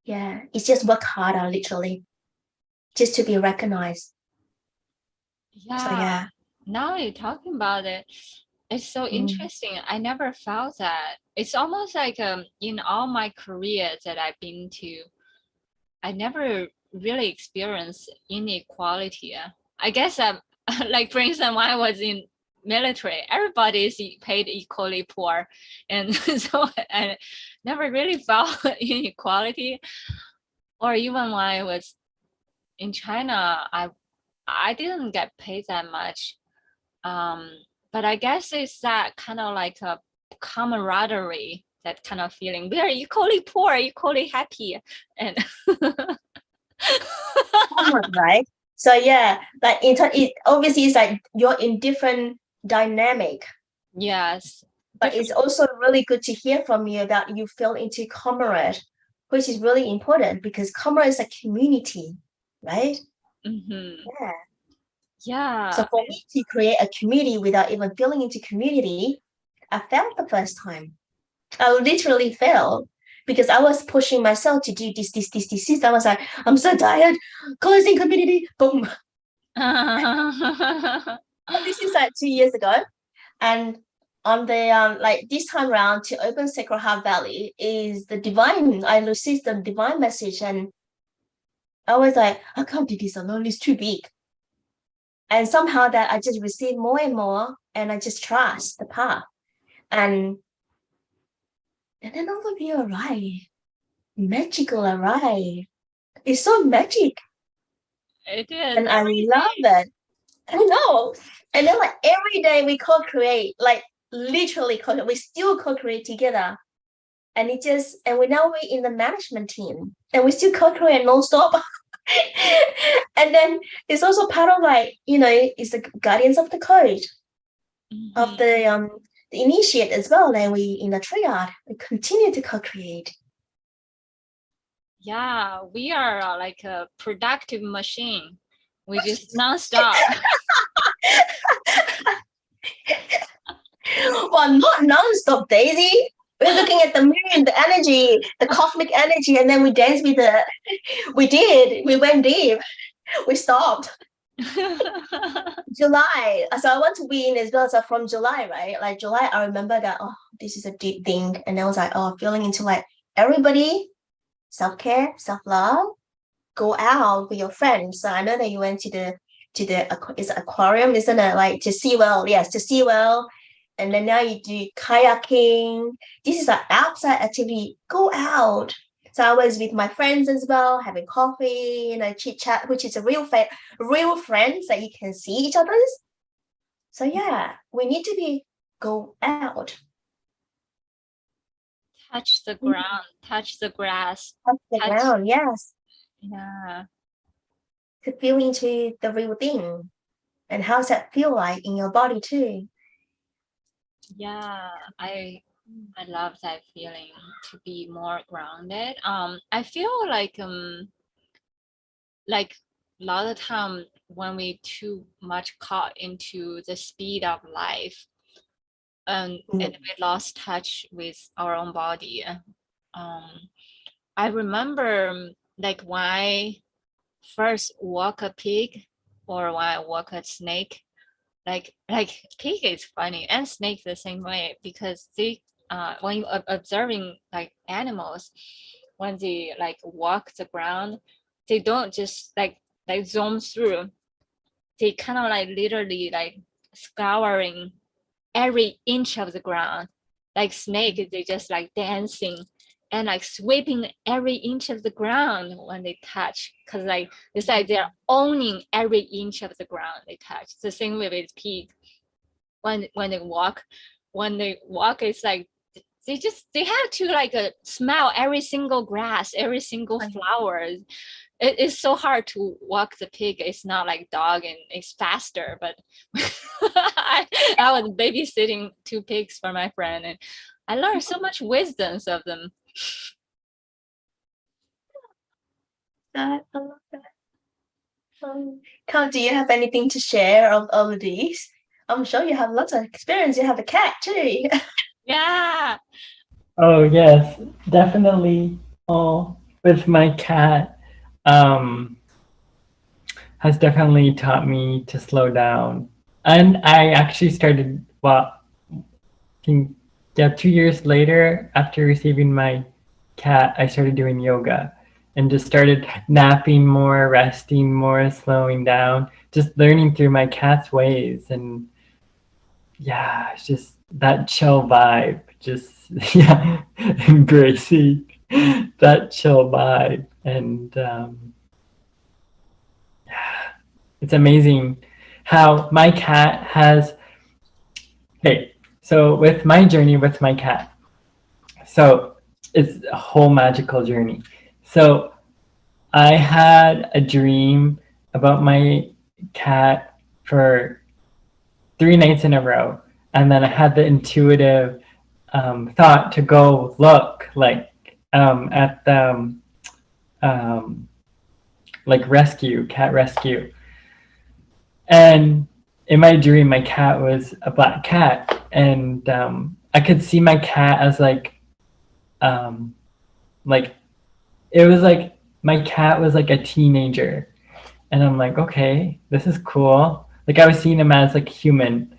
Yeah, it's just work harder, literally, just to be recognized. So Yeah. yeah. Now you're talking about it, it's so interesting. I never felt that. It's almost like in all my careers that I've been to, I never really experienced inequality. I guess like for instance, when I was in military, everybody is paid equally poor, and so I never really felt inequality. Or even when I was in China, I didn't get paid that much. But I guess it's that kind of like a camaraderie, that kind of feeling. We are equally poor, equally happy, and Right. So yeah, like it obviously is like you're in different dynamic, yes, but it's different. also really good to hear from you that you feel into comrade, which is really important because comrade is a community, right? Yeah. So Yeah, for me to create a community without even feeling into community, I failed the first time. I literally failed because I was pushing myself to do this. I was like, I'm so tired. Closing community, boom. And this is like 2 years ago. And on the like this time around to open Sacred Heart Valley is the divine. I received the divine message, and I was like, I can't do this alone. It's too big. And somehow that I just received more and more, and I just trust the path. And then all of you arrive, magical arrive. It's so magic, it is and I everything. love it. I know. And then like every day we co-create, like literally co-create. We still co-create together. And we're now in the management team, and we still co-create non-stop. And then it's also part of like, it's the guardians of the code of the initiate as well. And we in the triad, we continue to co-create. Yeah, we are like a productive machine. We just non-stop. Well, not non-stop, Daisy. We're looking at the moon, the energy, the cosmic energy, and then we dance with the. We went deep. We stopped. July. So I want to win as well. So from July, right? Like July, I remember that, oh, this is a deep thing. And I was like, oh, feeling into like everybody, self-care, self-love, go out with your friends. So I know that you went to the it's aquarium, isn't it? Like to see well, yes, to see well. And then now you do kayaking. This is an outside activity. Go out. So I was with my friends as well, having coffee, chit chat, which is a real friends that you can see each other's. So yeah, we need to go out. Touch the ground, touch the grass, Touch the ground, yes. yeah. To feel into the real thing. And how's that feel like in your body too? Yeah, I love that feeling to be more grounded. I feel like a lot of time when we too much caught into the speed of life, and we lost touch with our own body. I remember like when I first walk a pig or when I walk a snake, like pig is funny and snake the same way, because they when you observing like animals, when they like walk the ground, they don't just like zoom through. They kind of like literally like scouring every inch of the ground. Like snake, they just like dancing and like sweeping every inch of the ground when they touch, because like it's like they're owning every inch of the ground they touch. The same way with pig. When they walk, it's like they have to like smell every single grass, every single flower. It's so hard to walk the pig. It's not like dog and it's faster, but I was babysitting 2 pigs for my friend, and I learned so much wisdoms of them. I love that. Carl, do you have anything to share of all of these? I'm sure you have lots of experience. You have a cat too. Yeah. Oh yes, definitely. Oh, with my cat, has definitely taught me to slow down. And I actually started, well, I think, yeah, 2 years later after receiving my cat, I started doing yoga and just started napping more, resting more, slowing down, just learning through my cat's ways. And yeah, it's just that chill vibe, just, yeah, embracing that chill vibe. And yeah, it's amazing how my cat has, okay, so with my journey with my cat, so it's a whole magical journey. So I had a dream about my cat for 3 nights in a row, and then I had the intuitive thought to go look like at the um, like rescue, cat rescue. And in my dream, my cat was a black cat, and I could see my cat as um, like it was like my cat was like a teenager, and I'm like, okay, this is cool. Like I was seeing him as like human,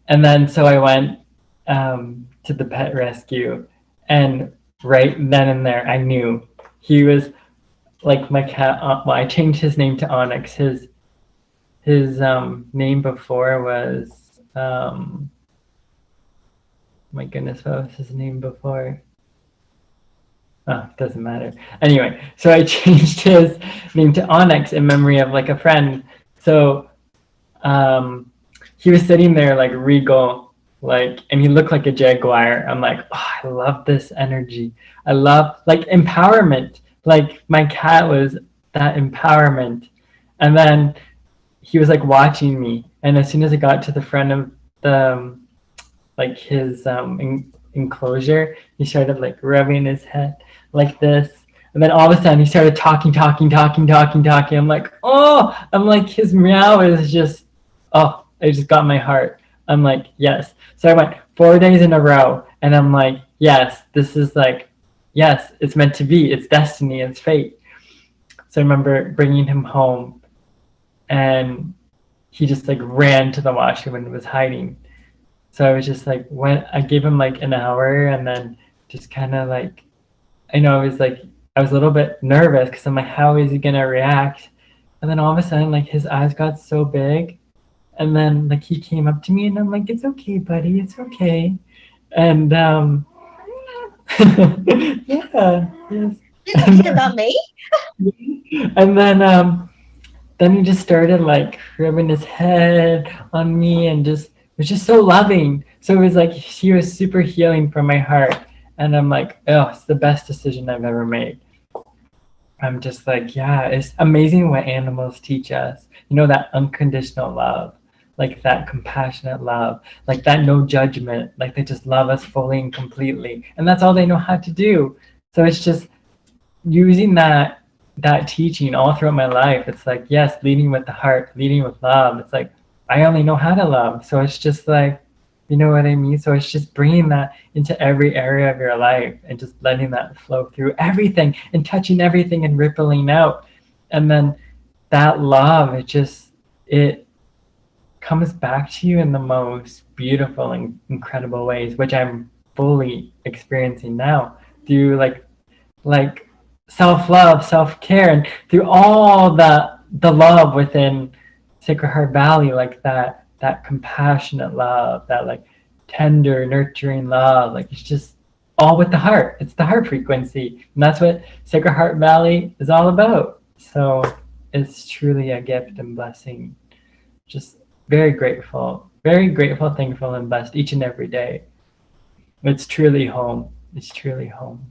and then so I went to the pet rescue, and right then and there, I knew he was like my cat. Well, I changed his name to Onyx. His name before was my goodness, what was his name before? Oh, doesn't matter. Anyway, so I changed his name to Onyx in memory of like a friend. So he was sitting there like regal, like, and he looked like a jaguar. I'm like, oh, I love this energy. I love like empowerment. Like my cat was that empowerment. And then he was like watching me, and as soon as I got to the front of the like his enclosure, he started like rubbing his head like this, and then all of a sudden he started talking. I'm like, oh, I'm like, his meow is just, oh, I just got my heart. I'm like, yes. So I went 4 days in a row, and I'm like, yes, this is like, yes, it's meant to be. It's destiny. It's fate. So I remember bringing him home, and he just like ran to the washroom and was hiding. So I was just like, when I gave him like an hour, and then just kind of like, I know I was like, I was a little bit nervous because I'm like, how is he gonna react? And then all of a sudden, like his eyes got so big, and then like he came up to me, and I'm like, it's okay, buddy, it's okay. And yeah, yes. You're talking about me? And then he just started like rubbing his head on me, and just it was just so loving. So it was like he was super healing for my heart, and I'm like, oh, it's the best decision I've ever made. I'm just like, yeah, it's amazing what animals teach us. You know, that unconditional love. like that compassionate love, like that no judgment, like they just love us fully and completely. And that's all they know how to do. So it's just using that teaching all throughout my life. It's like, yes, leading with the heart, leading with love. It's like, I only know how to love. So it's just like, you know what I mean? So it's just bringing that into every area of your life and just letting that flow through everything and touching everything and rippling out. And then that love, it comes back to you in the most beautiful and incredible ways, which I'm fully experiencing now through like self-love, self-care, and through all the love within Sacred Heart Valley, like that compassionate love, that like tender, nurturing love, like it's just all with the heart. It's the heart frequency, and that's what Sacred Heart Valley is all about. So it's truly a gift and blessing. Just very grateful, thankful, and blessed each and every day. It's truly home. It's truly home.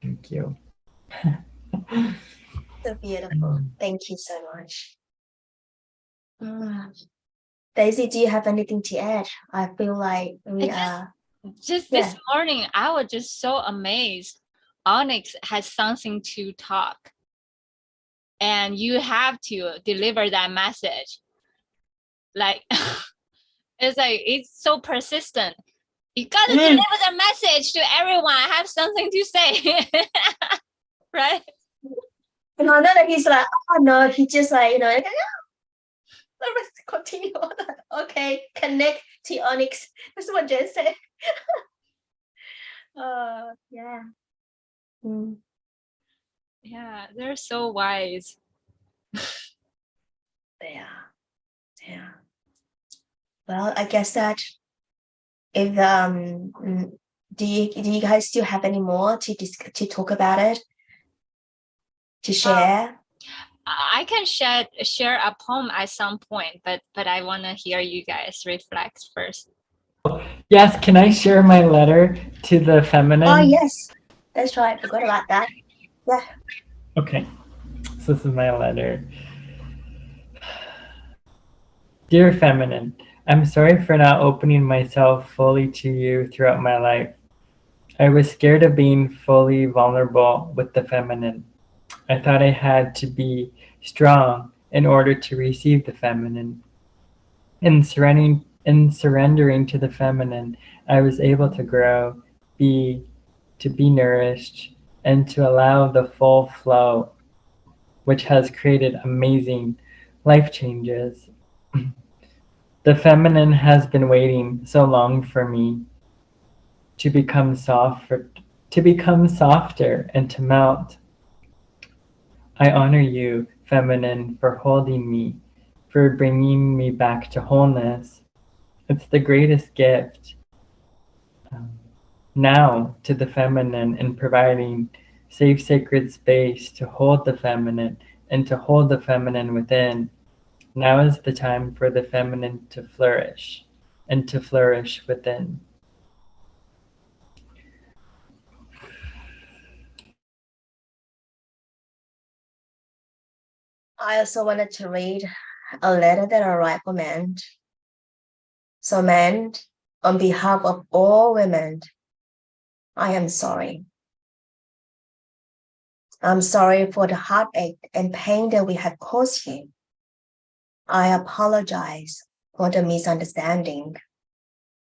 Thank you. So beautiful. Thank you so much. Daisy, do you have anything to add? I feel like we are. Just this morning, I was just so amazed. Onyx has something to talk, and you have to deliver that message. Like, it's so persistent. You got to deliver the message to everyone. I have something to say, right? And I know that he's like, oh no, he just like, you know, let's continue on that. Okay, connect to Onyx. That's what Jen said. Yeah. Yeah, they're so wise. Yeah. Well, I guess that if do you guys still have any more to talk about it, to share? I can share a poem at some point, but I want to hear you guys reflect first. Yes, can I share my letter to the feminine? Oh yes, that's right. I forgot about that. Yeah. Okay, so this is my letter. Dear feminine, I'm sorry for not opening myself fully to you throughout my life. I was scared of being fully vulnerable with the feminine. I thought I had to be strong in order to receive the feminine. In surrendering to the feminine, I was able to grow, to be nourished, and to allow the full flow, which has created amazing life changes. The feminine has been waiting so long for me to become softer and to melt. I honor you, feminine, for holding me, for bringing me back to wholeness. It's the greatest gift. Now to the feminine and providing safe, sacred space to hold the feminine and to hold the feminine within. Now is the time for the feminine to flourish and to flourish within. I also wanted to read a letter that I write for men. So men, on behalf of all women, I am sorry. I'm sorry for the heartache and pain that we have caused you. I apologize for the misunderstanding,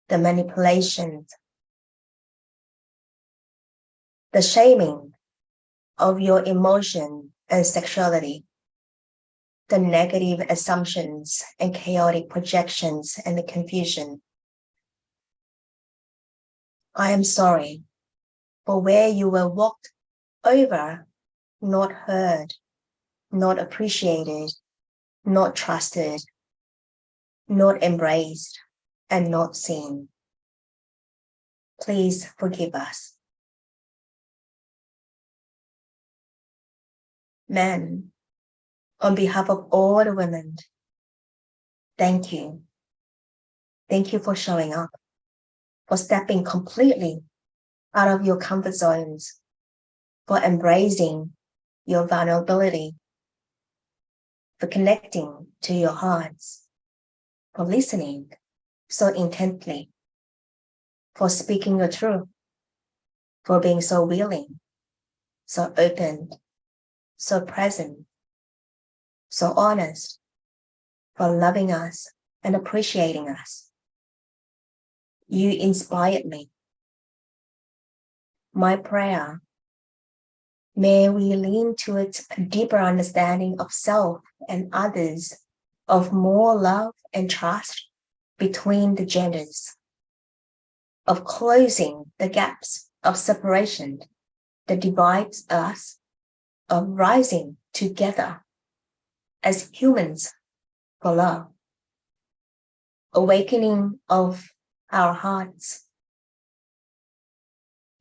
the manipulations, the shaming of your emotion and sexuality, the negative assumptions and chaotic projections and the confusion. I am sorry for where you were walked over, not heard, not appreciated, not trusted, not embraced, and not seen. Please forgive us. Men, on behalf of all the women, thank you. Thank you for showing up, for stepping completely out of your comfort zones, for embracing your vulnerability, for connecting to your hearts, for listening so intently, for speaking your truth, for being so willing, so open, so present, so honest, for loving us and appreciating us. You inspired me. My prayer, may we lean towards a deeper understanding of self and others, of more love and trust between the genders, of closing the gaps of separation that divides us, of rising together as humans for love, awakening of our hearts,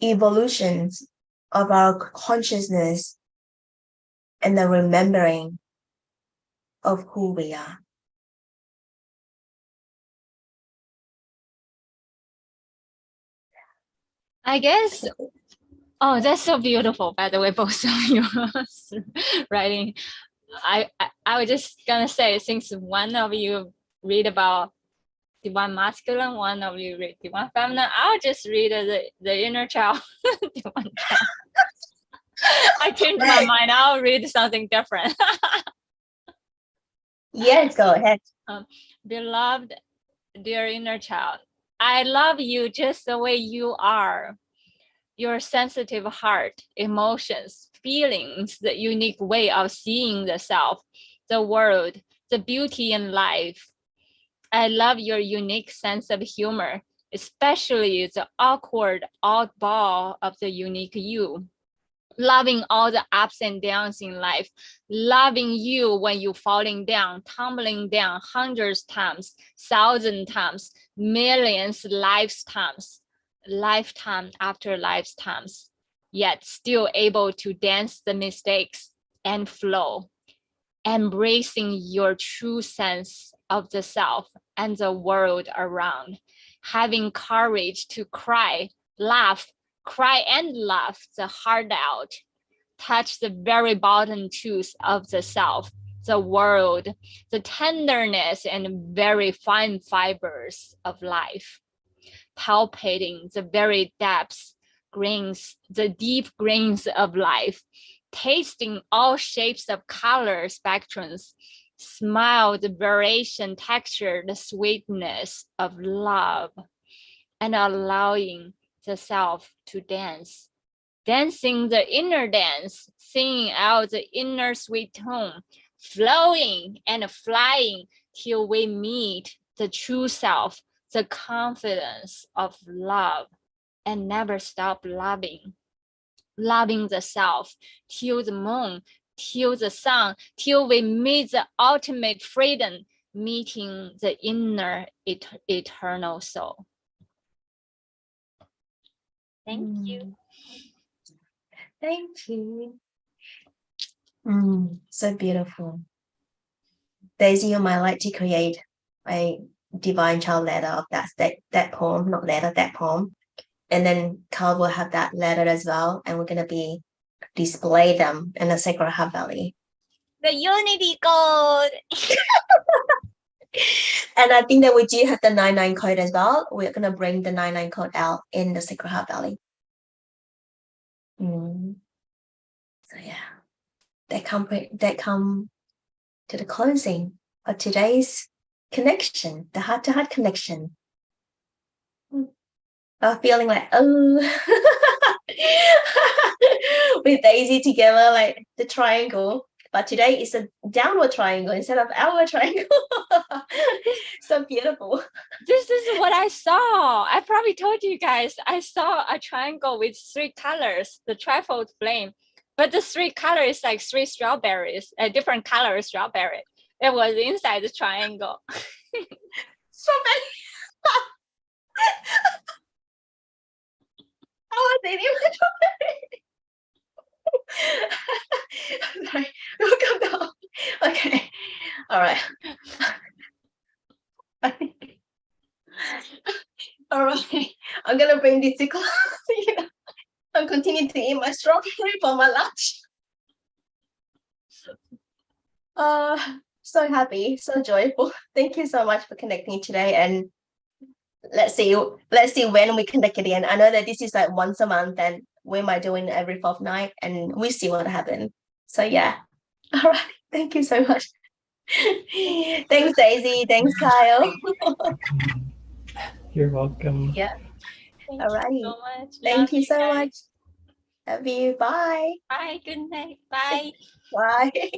evolutions of our consciousness, and the remembering of who we are. I guess, oh, that's so beautiful, by the way, both of you writing. I was just gonna say, since one of you read about divine masculine, one of you read divine feminine, I'll just read the inner child. Divine child. I changed my mind. I'll read something different. Yes, go ahead. Beloved, dear inner child, I love you just the way you are. Your sensitive heart, emotions, feelings, the unique way of seeing the self, the world, the beauty in life. I love your unique sense of humor, especially the awkward oddball of the unique you. Loving all the ups and downs in life, loving you when you're falling down, tumbling down hundreds times, thousand times, millions lifetimes, lifetime after lifetimes, yet still able to dance the mistakes and flow, embracing your true sense of the self and the world around, having courage to cry, cry and laugh the heart out, touch the very bottom truth of the self, the world, the tenderness and very fine fibers of life, palpating the very depths, grains, the deep grains of life, tasting all shapes of color spectrums, smile the variation, texture, the sweetness of love, and allowing the self to dance, dancing the inner dance, singing out the inner sweet tone, flowing and flying till we meet the true self, the confidence of love, and never stop loving, loving the self till the moon, till the sun, till we meet the ultimate freedom, meeting the inner eternal soul. Thank you. Thank you. So beautiful. Daisy, you might like to create a divine child letter of that poem, not letter, that poem. And then Carl will have that letter as well. And we're going to be display them in the Sacred Heart Valley. The Unity Code. And I think that we do have the 99 code as well. We're going to bring the 99 code out in the Sacred Heart Valley. So yeah, that come to the closing of today's connection, the heart-to-heart connection. I'm feeling like, with Daisy together, like the triangle. But today is a downward triangle instead of outward triangle. So beautiful. This is what I saw. I probably told you guys, I saw a triangle with 3 colors, the trifold flame. But the 3 colors like 3 strawberries, a different color strawberry. It was inside the triangle. Strawberry. I was eating my strawberry. Sorry, we'll come down. Okay, all right. All right, I'm gonna bring this to class. I'm continuing to eat my strawberry for my lunch. so happy, so joyful. Thank you so much for connecting today, and let's see when we connect again. I know that this is like once a month, and we might do it every fortnight, and we see what happens. So yeah. All right. Thank you so much. Thanks, Daisy. Thanks, Kyle. You're welcome. Yeah. Thank All you right. so much. Thank Love you so guys. much. Love you. Bye. Bye. Good night. Bye. Bye.